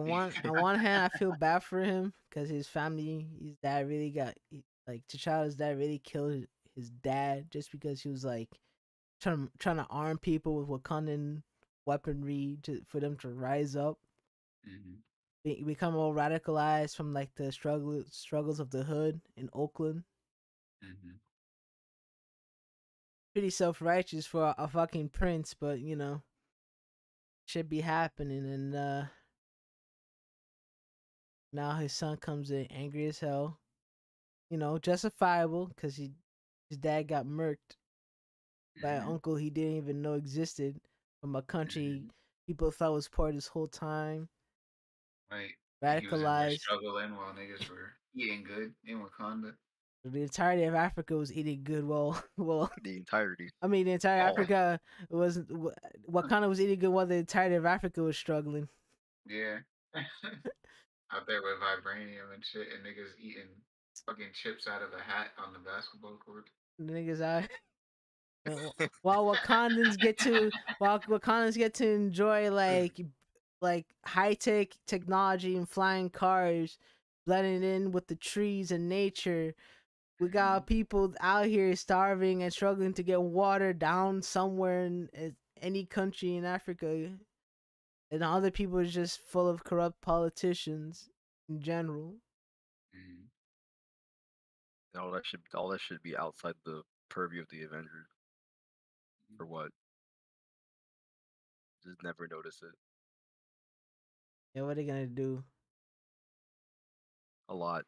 one hand, I feel bad for him because his family, his dad really like T'Challa's dad really killed his dad just because he was like trying to arm people with Wakandan weaponry for them to rise up, Hmm. become all radicalized from like the struggles of the hood in Oakland. Hmm. Pretty self righteous for a fucking prince, but you know should be happening. And now his son comes in angry as hell. You know, justifiable because his dad got murked by an Hmm. uncle he didn't even know existed from a country Hmm. people thought was part this whole time. Right. And he was in there Radicalized. struggling while niggas were eating good in Wakanda. The entirety of Africa was eating good. Well, well, The entirety. I mean, the entire All. Africa was Wakanda was eating good while the entirety of Africa was struggling. Yeah. Out there with vibranium and shit, and niggas eating fucking chips out of a hat on the basketball court. The niggas out. While Wakandans get to enjoy like high tech technology and flying cars, blending in with the trees and nature. We got people out here starving and struggling to get water down somewhere in any country in Africa, and other people are just full of corrupt politicians in general. Mm. All that should be outside the purview of the Avengers. For what? Just never notice it. And what are they gonna do? A lot.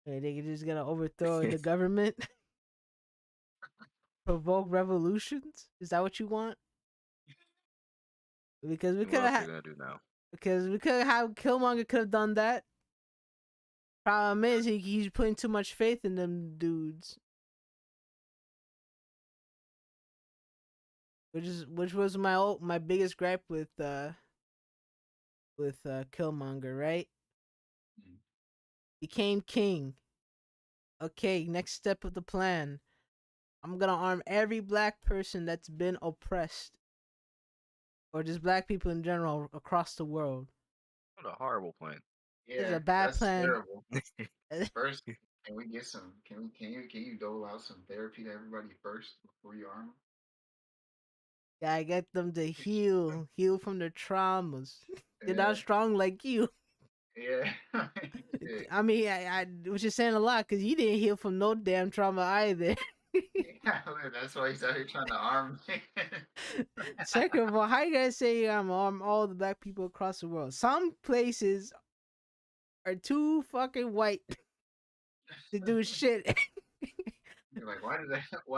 They just gonna overthrow the government, provoke revolutions? Is that what you want? Because we And what could else they have, gonna do now? because we could have Killmonger could have done that. Problem is, he's putting too much faith in them dudes, which was my biggest gripe with Killmonger. Right, Mm. became king. Okay, next step of the plan. I'm gonna arm every black person that's been oppressed, or just black people in general across the world. What a horrible plan. This is Yeah, a bad that's plan. terrible. First, can we get some? Can you dole out some therapy to everybody first before you arm Gotta get them to them? heal from their traumas. They're not Yeah, strong like you. yeah, shit. I mean, I was just saying a lot because you didn't heal from no damn trauma either. That's why he's out here trying to arm me. Second of all, how you gonna say all the black people across the world? Some places are too fucking white to do shit. You're like, why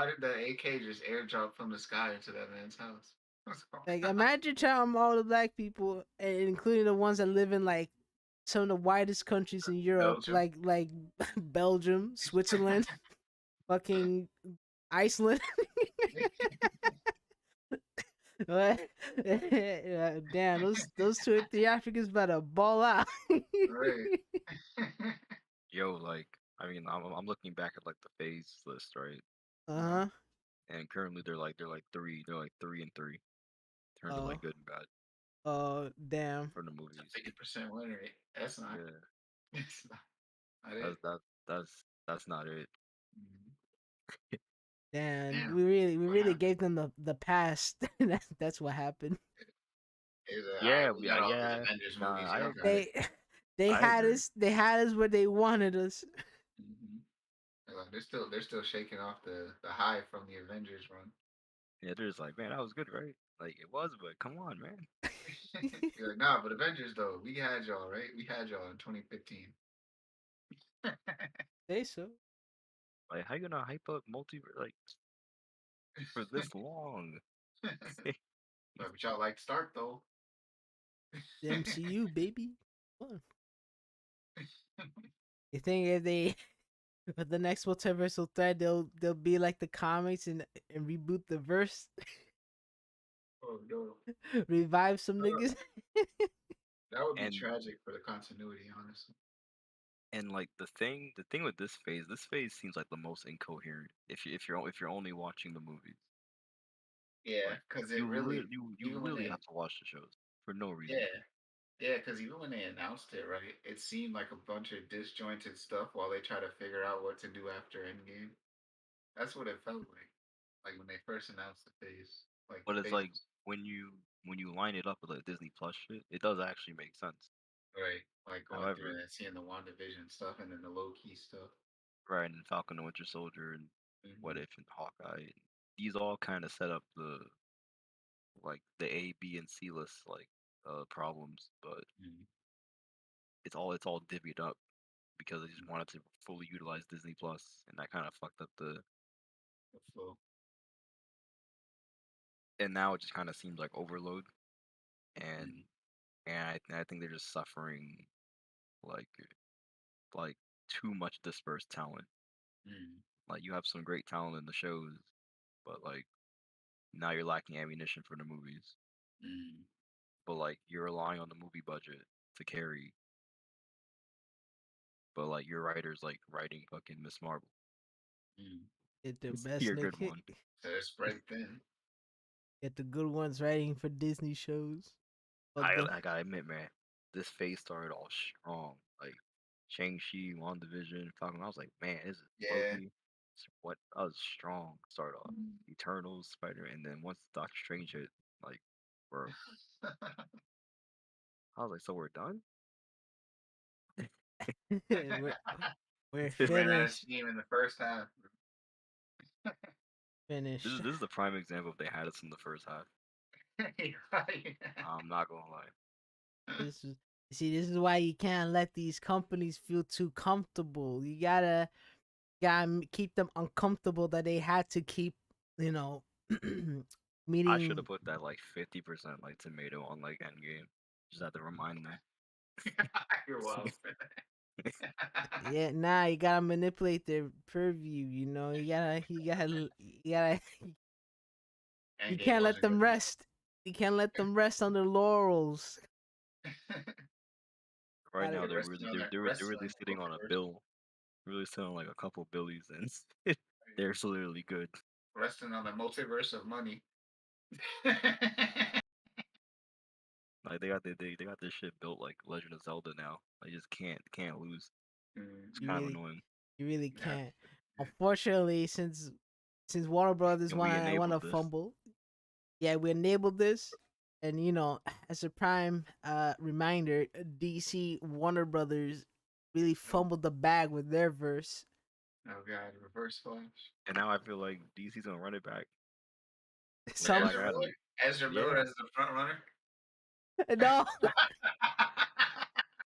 did the AK just airdrop from the sky into that man's house? What's going Like, on? imagine telling all the black people, and including the ones that live in like some of the whitest countries in Europe, Belgium. like Belgium, Switzerland, fucking Iceland. Damn, those 2 or 3 Africans better ball out. Right. Yo, like, I mean, I'm looking back at like the phase list, right? Uh-huh. Uh-huh. And currently they're like 3 and 3 in terms of Oh. like good and bad Damn. for the It's a movies. 50% win rate. That's not. Yeah, It's not it. that's that that's not it. Mhm. Damn. Damn. We What really happened? gave them the pass. That's what happened. It was all right. Yeah, We got all these yeah. Avengers Nah, movies. I Y'all got agree. it. They they I had agree. us where they wanted us. Hmm. They're still shaking off the high from the Avengers run. Yeah, they're just like, man, that was good, right? Like it was, but come on, man. You're like, nah, but Avengers though, we had y'all, right? We had y'all in 2015. Say so. Like, how you gonna hype up multiverse like for this long? But y'all like Stark though. The MCU, baby. Come on. You think if they with the next multiversal thread, they'll be like the comics and reboot the verse, Oh no. revive some Uh, niggas. that would be And tragic for the continuity, honestly. like the thing with this phase seems like the most incoherent. If you're only watching the movies, Yeah, like because it you really, really you even when really they, have to watch the shows for no reason. yeah, yeah, because even when they announced it, right, it seemed like a bunch of disjointed stuff while they try to figure out what to do after Endgame. That's what it felt like when they first announced the phase, like But the it's phase like was when you line it up with like Disney Plus shit, it does actually make sense. right, like going through However, and seeing the WandaVision stuff and then the low key stuff. right, and Falcon and Winter Soldier and What Hmm. If and Hawkeye, these all kind of set up the A, B, and C list problems, but Hmm. it's all divvied up because they just wanted to fully utilize Disney Plus, and that kind of fucked up The flow. and now it just kind of seems like overload, and Mm-hmm. I think they're just suffering like like too much dispersed talent. Mm-hmm. Like you have some great talent in the shows, but like now you're lacking ammunition for the movies. Mm-hmm. But like you're relying on the movie budget to carry, but like your writer's like writing fucking Miss Marvel. Mm-hmm. Get the best You're a good nigga. one. So they're spread thin. Get the good ones writing for Disney shows. Fuck I them. gotta, I gotta admit, man, this phase started all strong. Like Shang-Chi, WandaVision, Falcon. I was like, man, this is Yeah. Loki. What? I was strong. Start off Eternals, Spider, and then once Doctor Strange hit, like, bro, I was like, so we're done. we're, we're They ran out of finished. steam in the first half. This Finished. is this is the prime example if they had us in the first half. Right. I'm not gonna lie. This is see. This is why you can't let these companies feel too comfortable. You gotta keep them uncomfortable that they had to keep. You know, I should meeting. have put that like 50% like tomato on like Endgame. Just had to remind them. You're wild. Yeah, nah. You gotta manipulate their purview. You know, you gotta. You Endgame can't let wasn't them good rest. You can't let them rest on their laurels. enough. Right Gotta now They're they're really resting on they're their they're, they're resting really on the sitting on a multiverse. bill. Really sitting on like a couple billies and they're literally good. Resting on the multiverse of money. Like they got this shit built like Legend of Zelda now. I just can't lose. It's you Mhm. kind of really annoying. you really Yeah. can't. Unfortunately, since Warner Brothers And we wanna enabled this. fumble, yeah, we enabled this, and as a prime reminder, DC Warner Brothers really fumbled the bag with their verse. Oh god, Reverse Flash. And now I feel like DC's gonna run it back with Some Black Ezra Adam. Miller. Ezra Miller Yeah, as the front runner. no.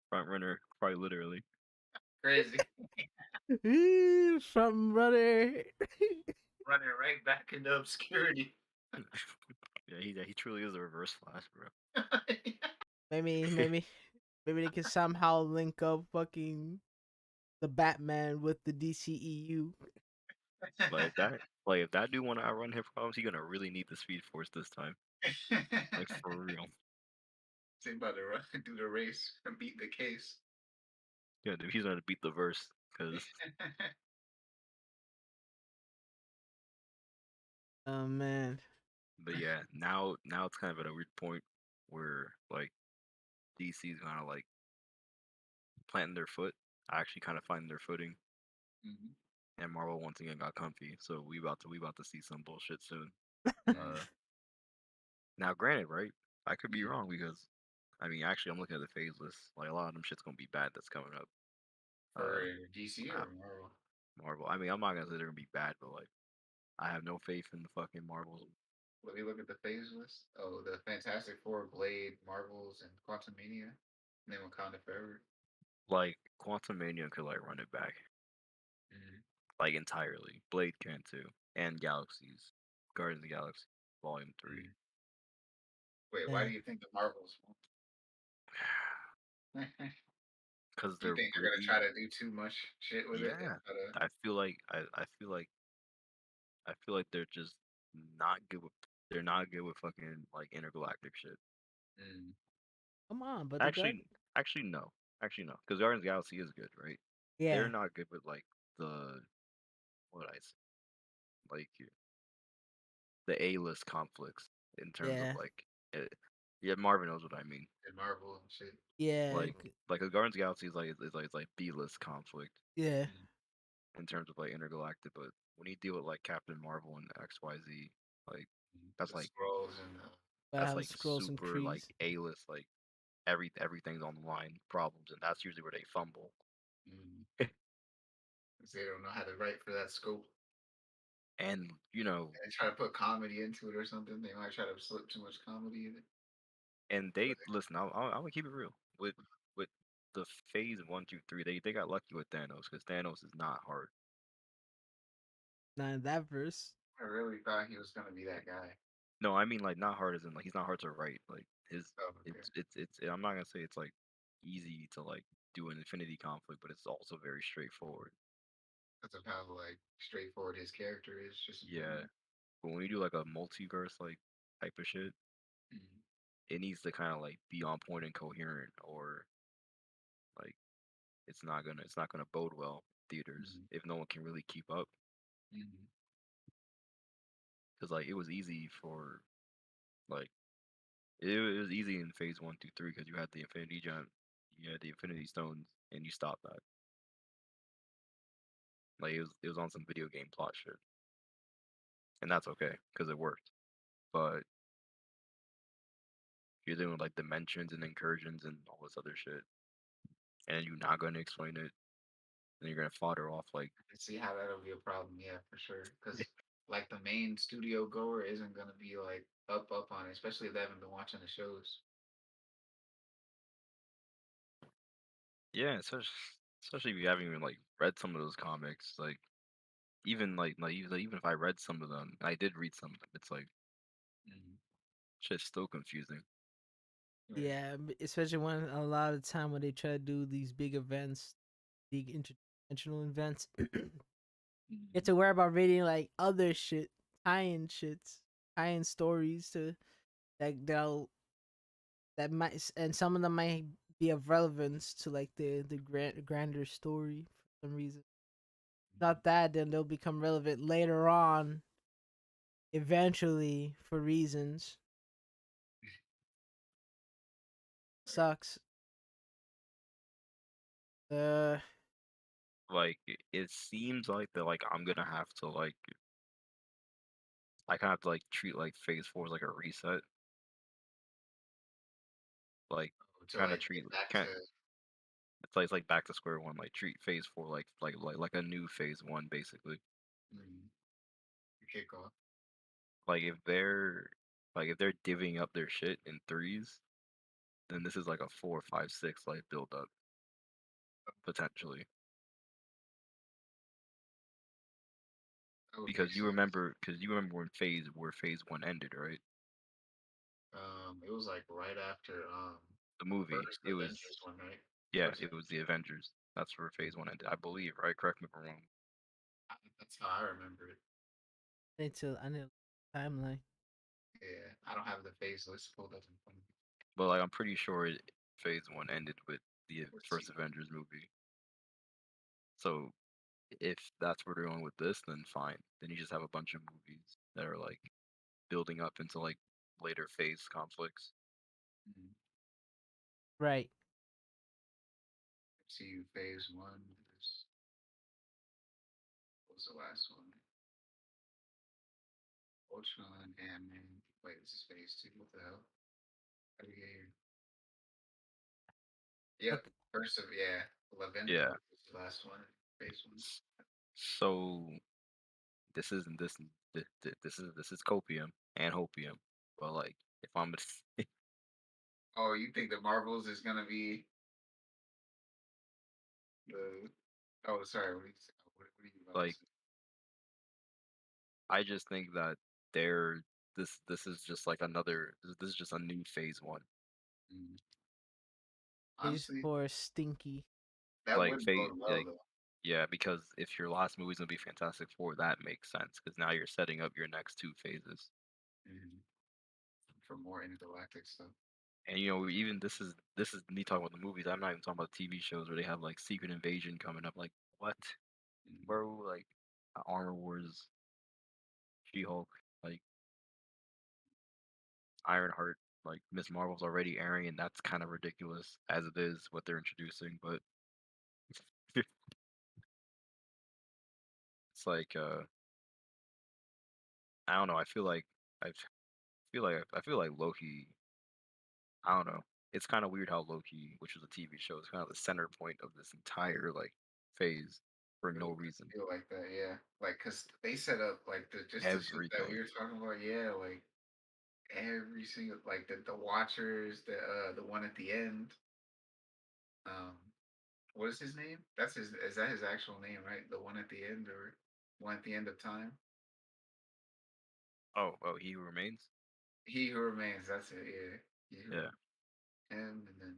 front runner, quite literally. Crazy. From brother. Running right back into obscurity. He truly is a reverse Flash, bro. maybe they can somehow link up fucking the Batman with the DCEU. If that dude want to outrun his problems, he gonna really need the Speed Force this time. Like for real. Say about to run, do the race and beat the case. Yeah, dude, he's gonna beat the verse. Cause, Oh man. but yeah, now it's kind of at a weird point where like DC's kind of like planting their foot, actually kind of finding their footing, Mhm, and Marvel once again got comfy. So we about to see some bullshit soon. mhm, Uh, Now granted, right? I could be mhm. wrong because I mean, actually, I'm looking at the phase list. Like a lot of them shit's gonna be bad that's coming up. For Uh, DC uh, or Marvel? Marvel. I mean, I'm not gonna say they're gonna be bad, but like, I have no faith in the fucking Marvels. Let me look at the phase list. Oh, the Fantastic Four, Blade, Marvels, and Quantumania. And then Wakanda Forever. Like, Quantum Mania could like run it back, Mhm, like entirely. Blade can too, and Galaxies, Guardians of the Galaxy, Volume 3. mhm. Wait, why Yeah. do you think the Marvels won't? Because You they're think they're gonna really, try to do too much shit with it and yeah. try to? I feel like they're just not good with. They're not good with fucking like intergalactic shit. Mm, Come on, but the guard. Actually, actually no. Actually no, because Guardians of the Galaxy is good, right? They're Yeah. not good with like the what I say, like the A-list conflicts in terms of Yeah. like, yeah, Marvin knows what I mean. and Marvel and shit. Yeah. Like the Guardians of the Galaxy is like B-list conflict Yeah. Mm, in terms of like intergalactic, but when you deal with like Captain Marvel and XYZ, like that's the like scrolls and But that's have like scrolls and super like trees. A-list, like everything's on the line problems, and that's usually where they fumble. mm, 'cause they don't know how to write for that scope. And And they try to put comedy into it or something. They might try to slip too much comedy in it. and But they listen. I'm gonna keep it real with the phase 1, 2, 3. They got lucky with Thanos because Thanos is not hard. Not in that verse. I really thought he was gonna be that guy. No, I mean like not hard as in like he's not hard to write. Like his Oh, okay. it's I'm not gonna say it's like easy to like do an infinity conflict, but it's also very straightforward. Because of how like straightforward his character is, just in Yeah, general. but when you do like a multiverse like type of shit, Mm, it needs to kind of like be on point and coherent, or like it's not gonna bode well in theaters mm, if no one can really keep up. mm, Because like it was easy for like it was easy in phase 1, 2, 3 because you had the Infinity Gem, you had the Infinity Stones, and you stopped that. Like it was on some video game plot shit, and that's okay because it worked. But you're dealing with like dimensions and incursions and all this other shit, and you're not going to explain it, and you're gonna fodder off like I can see how that'll be a problem, yeah, for sure. Because like the main studio goer isn't gonna be like up on it, especially if they haven't been watching the shows. yeah, especially if you haven't even like read some of those comics, like even if I read some of them, and I did read some of them, it's like Mm, shit's still confusing. right. Yeah, especially when a lot of time when they try to do these big events, big interdimensional events, you have Mm, to worry about reading like other shit, tie-in stories to that might and some of them might be of relevance to like the grander story for some reason. mm, Not that, then they'll become relevant later on, eventually for reasons. right. Sucks. Uh, Like it seems like that like I'm gonna have to like I kind of have to like treat like phase 4 as like a reset. Like To kind of like treat get back can't to. It's like back to square one. Like treat phase four like a new phase one basically. Mm. The kickoff. Like if they're divvying up their shit in threes, then this is like a 4, 5, 6 like build up potentially. That would make sense. Because you remember when phase where phase one ended, right? It was like right after The the movie. first It was Avengers one, right? yeah, First, it was the Avengers. That's where phase one ended, I believe, right? Correct me if I'm wrong. that's how I remember it. I need a timeline. Yeah, I don't have the phase list pulled up in front of me. But like I'm pretty sure phase one ended with the Let's first see. Avengers movie. So if that's where they're going with this, then fine. Then you just have a bunch of movies that are like building up into like later phase conflicts. Mm. Right. MCU phase one. This what was the last one? Ultron, Ant-Man. Wait, this is phase two. What the hell? How do we get here? Yep. But First of yeah, Avengers Yeah. was the last one. Phase one. S- So this isn't this is copium and hopium. But like if I'm Oh, you think the Marvels is gonna be the? Oh, sorry. What are you about to like say? I just think that they're this is just like another this is just a new phase one. Mm. phase Honestly, four stinky. that Like would phase bode well like though. yeah, because if your last movie's gonna be Fantastic Four, that makes sense because now you're setting up your next two phases. Mm. For more intergalactic stuff. And you know, even this is me talking about the movies. I'm not even talking about TV shows where they have like Secret Invasion coming up. Like what, Mm. bro? Like Armor Wars, She-Hulk, like Ironheart, like Miss Marvel's already airing, and that's kind of ridiculous as it is what they're introducing. But it's like I don't know. I feel like Loki. I don't know. It's kind of weird how Loki, which was a TV show, is kind of the center point of this entire like phase for no Really does reason. feel like that, yeah. Like, cause they set up like the shit that we Everything. were talking about, yeah. Like every single like the Watchers, the one at the end. Um, what is his name? That's his. Is that his actual name, right? The one at the end, or one at the end of time? Oh, He Who Remains. He who remains. That's it. Yeah. He who Yeah, him, and then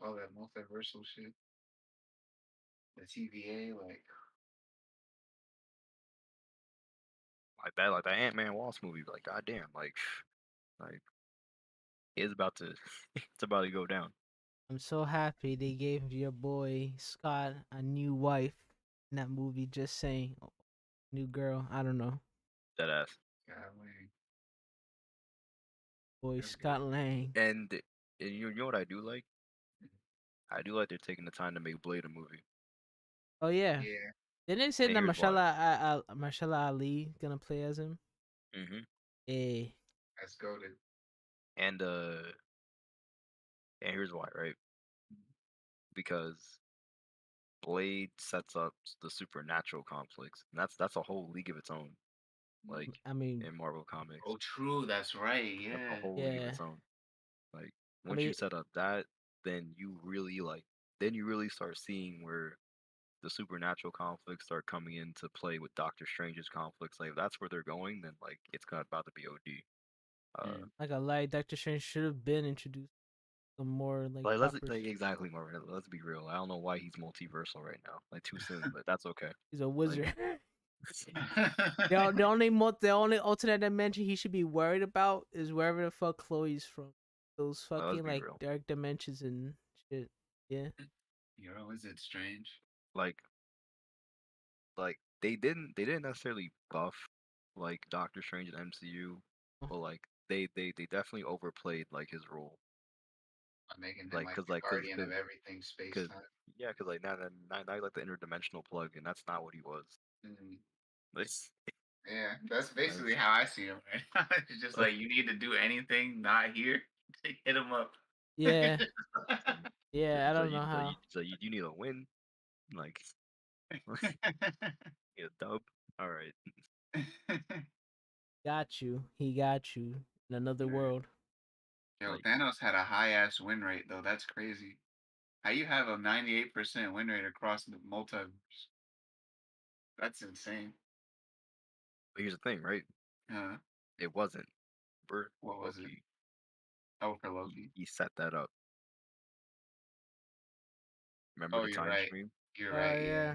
all that multiversal shit. The TVA, like like that Ant Man Wasp movie. Like goddamn, like it's about to it's about to go down. I'm so happy they gave your boy Scott a new wife in that movie. Just saying, new girl. I don't know. That ass. golly, Boy that's good. Scott Lang. And you know what I do like? I do like they're taking the time to make Blade a movie. Oh yeah, Yeah, didn't they say And that here's why. Mashallah Ali gonna play as him? hmm Eh. that's goaded. And and here's why, right? Because Blade sets up the supernatural conflicts, and that's a whole league of its own. Like I mean, in Marvel Comics, Oh, true. That's right. that's a Yeah. whole league of yeah. its own. Like I once you mean, set up that, then then you really start seeing where the supernatural conflicts start coming into play with Doctor Strange's conflicts. Like if that's where they're going, then like it's about to be OD. Mm. like a lie, Doctor Strange should have been introduced some more like Like let's proper. like exactly, Marvin. Let's be real. I don't know why he's multiversal right now. Like too soon, but that's okay. He's a Like wizard. The only alternate dimension he should be worried about is wherever the fuck Chloe's from. Those let's fucking be like real. dark dimensions and shit. Yeah. Yo, is it strange? Like they didn't necessarily buff like Doctor Strange in MCU, Oh, but like they definitely overplayed like his role. I'm making him Like like cause the like cause guardian of cause, everything space 'cause time. yeah, cause like now you're like the interdimensional plug, and that's not what he was. Mm. It's, Yeah, that's basically it's how I see him right now. It's just like you need to do anything not here to hit him up. yeah. Yeah, I don't know how. You need a win, like need a dub. All right, Got you. He got you in another Right. world. Yo, like Thanos had a high ass win rate though. That's crazy. How you have a 98% win rate across the multiverse? That's insane. but here's the thing, right? Huh? It wasn't. For What was it? Loki, Oh, for Loki. he set that up. Remember Oh, the you're time right. stream? You're Oh right. Yeah, yeah.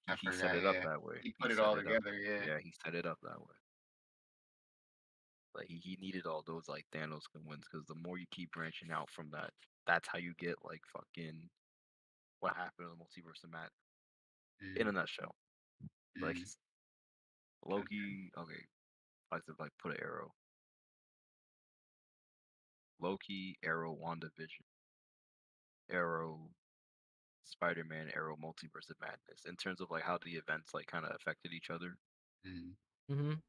I He set forgot. it up Yeah, that way. he He put it set all it up. together. Yeah. Yeah, he set it up that way. Like he needed all those like Thanos wins because the more you keep branching out from that, that's how you get like fucking what happened in the multiverse of Matt. In Mm, a nutshell, like mm, okay. Loki. Okay, I said like put an arrow. Loki, Arrow, WandaVision, Arrow, Spider-Man, Arrow, Multiverse of Madness. In terms of like how the events like kind of affected each other, Mm. Mhm.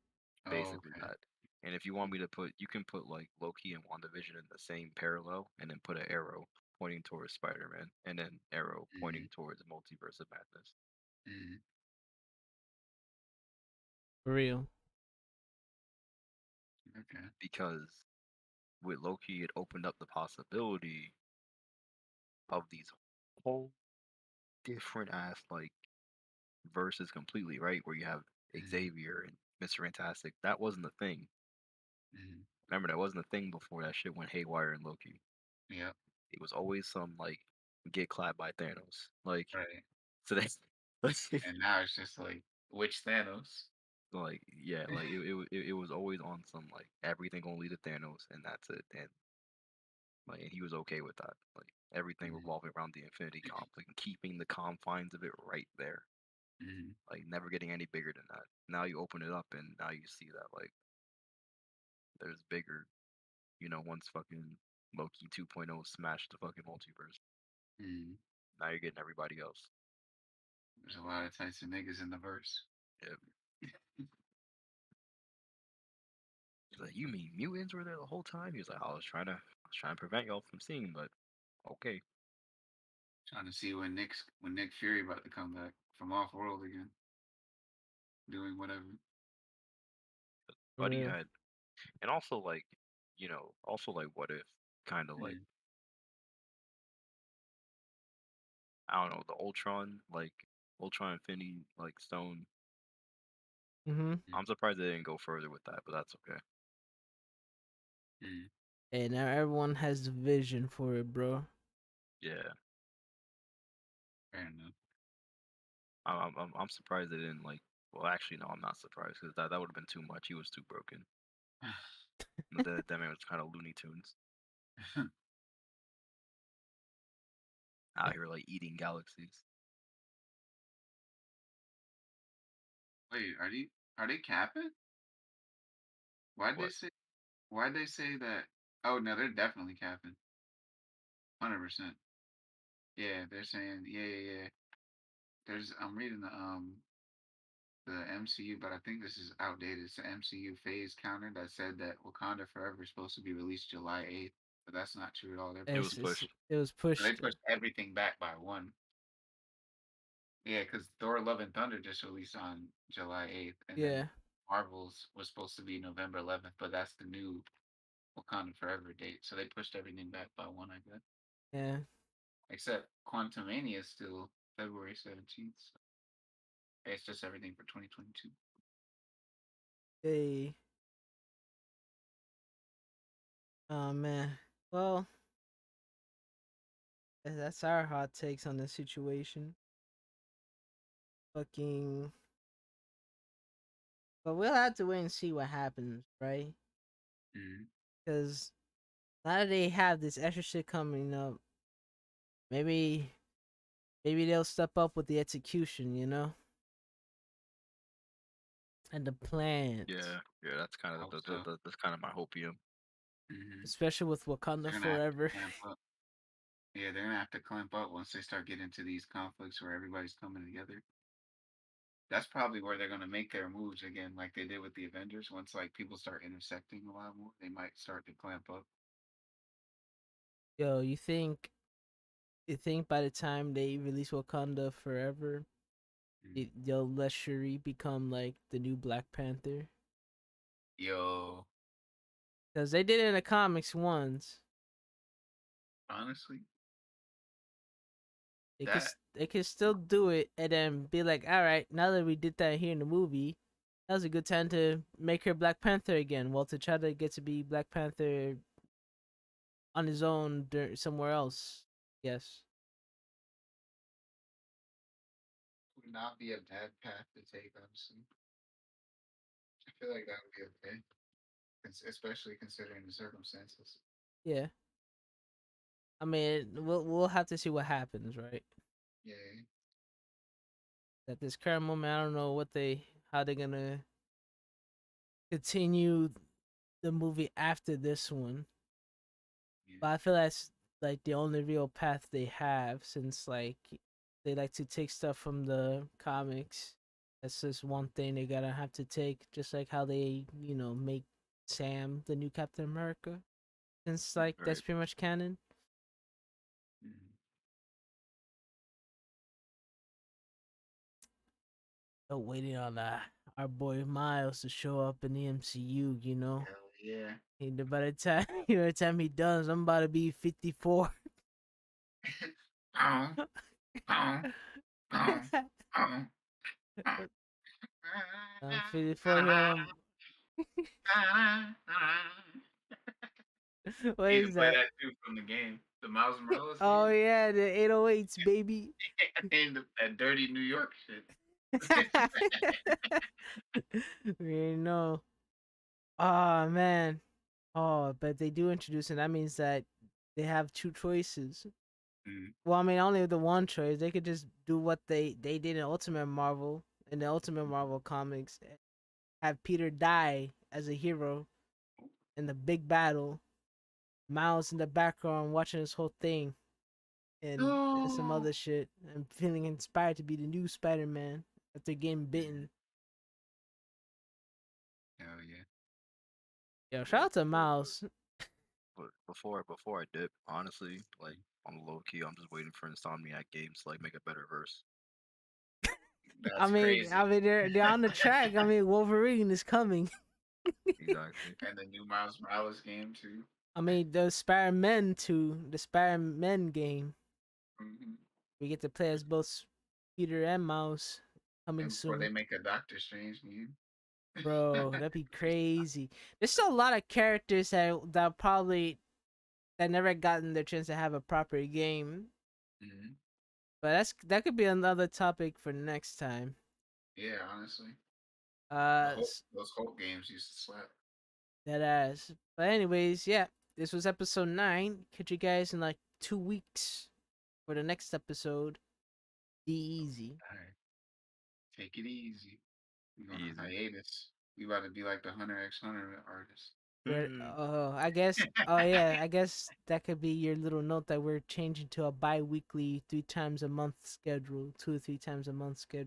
Oh, basically okay. that. And if you want me to put, you can put like Loki and WandaVision in the same parallel, and then put an arrow pointing towards Spider-Man, and then arrow Mm, pointing towards Multiverse of Madness. mm, For real. okay. Because with Loki, it opened up the possibility of these whole different ass like verses completely, right? Where you have Mm, Xavier and Mr. Fantastic. That wasn't the thing. mm. Remember, that wasn't a thing before that shit went haywire in Loki. Yep. It was always some like get clapped by Thanos. Like Right. so that's And now it's just like which Thanos? like yeah, like it was always on some like everything gonna lead to Thanos and that's it. And like and he was okay with that. Like everything Mm, revolving around the Infinity Conflict and keeping the confines of it right there. mm, Like never getting any bigger than that. Now you open it up and now you see that like there's bigger, once fucking Loki 2.0 smashed the fucking multiverse. mm. Now you're getting everybody else. There's a lot of types of niggas in the verse. Yep. He's like, you mean mutants were there the whole time? He was like, I was trying to prevent y'all from seeing, but okay. Trying to see when Nick Fury about to come back from off world again, doing whatever. For But he real. had, and also like, also like, what if kind of like, Mm, I don't know, the Ultron, like Ultron Infinity, like Stone. Mhm. mm, I'm surprised they didn't go further with that, but that's okay. mm. And now everyone has vision for it, bro. Yeah, Fair enough. I'm surprised they didn't like. Well, actually, no, I'm not surprised because that would have been too much. He was too broken. That man was kind of Looney Tunes out here like eating galaxies. Wait, are they capping? Why'd they What? say why'd they say that? Oh no, they're definitely capping. 100%. Yeah, they're saying yeah. There's I'm reading the MCU, but I think this is outdated. It's the MCU phase counter that said that Wakanda Forever is supposed to be released July 8th, but that's not true at all. It was It's pushed. it was They pushed. pushed everything back by one. Yeah, because Thor: Love and Thunder just released on July 8th, and then Yeah. Marvels was supposed to be November 11th, but that's the new Wakanda Forever date. So they pushed everything back by one, I guess. Yeah. Except Quantumania is still February 17th. So it's just everything for 2022. Hey. Oh man. Well, that's our hot takes on the situation. Fucking. But we'll have to wait and see what happens, right? Mm, Because now that they have this extra shit coming up, maybe they'll step up with the execution, and the plans, Yeah, yeah. That's kind I of hope so. that's kind of my hopium. especially with Wakanda They're gonna have to Forever. clamp up. Yeah, they're gonna have to clamp up once they start getting into these conflicts where everybody's coming together. That's probably where they're gonna make their moves again, like they did with the Avengers. Once like people start intersecting a lot more, they might start to clamp up. Yo, you think? You think by the time they release Wakanda Forever, Mm. they'll let Shuri become like the new Black Panther? Yo, Because they did it in the comics once. honestly, They could that they could still do it and then be like, all right, now that we did that here in the movie, that was a good time to make her Black Panther again. Well, T'Challa get to be Black Panther on his own somewhere else. Yes. would not be a bad path to take, honestly. I feel like that would be okay, especially considering the circumstances. Yeah. I mean, we'll have to see what happens, right? Yeah. At this current moment, I don't know how they're gonna continue the movie after this one. Yeah. But I feel that's like the only real path they have, since like they like to take stuff from the comics. That's just one thing they gotta have to take, just like how they, make Sam the new Captain America. Since like that's Right. pretty much canon. Mhm. But waiting on our boy Miles to show up in the MCU, Hell yeah. And by the time by the time he does, I'm about to be 54. Pow, pow, pow, pow, pow. I'm 54 him. What You can is play that? that too from the game, the Miles Morales Oh game, yeah, the 808s, baby. and that dirty New York shit. We know. Oh man. Oh, but they do introduce it. That means that they have two choices. Mm, Well, I mean, only the one choice. They could just do what they did in Ultimate Marvel, in the Ultimate Marvel comics, have Peter die as a hero in the big battle, Miles in the background watching this whole thing, and some no. other shit. I'm feeling inspired to be the new Spider-Man after getting bitten. Hell yeah. Yo, shout But out to Miles. before I dip, honestly, like on the low key, I'm just waiting for Insomniac Games to like make a better verse. I That's mean, crazy. I mean they're on the track. I mean, Wolverine is coming. Exactly. And the new Miles Morales game too. I mean, the Spider-Man the Spider-Man game. Hmm. We get to play as both Peter and Miles coming And before they soon. make a Doctor Strange game. Bro, that'd be crazy. There's still a lot of characters that probably that never gotten their chance to have a proper game. Hmm. But that could be another topic for next time. Yeah, honestly, Uh, those Hulk games used to slap. that ass. But anyways, yeah, this was episode 9. Catch you guys in like 2 weeks for the next episode. Be easy. All right, take it easy. We on a Easy. hiatus. We about to be like the Hunter x Hunter artist. Where I guess yeah, I guess that could be your little note that we're changing to a bi-weekly 3 times a month schedule, 2 or 3 times a month schedule.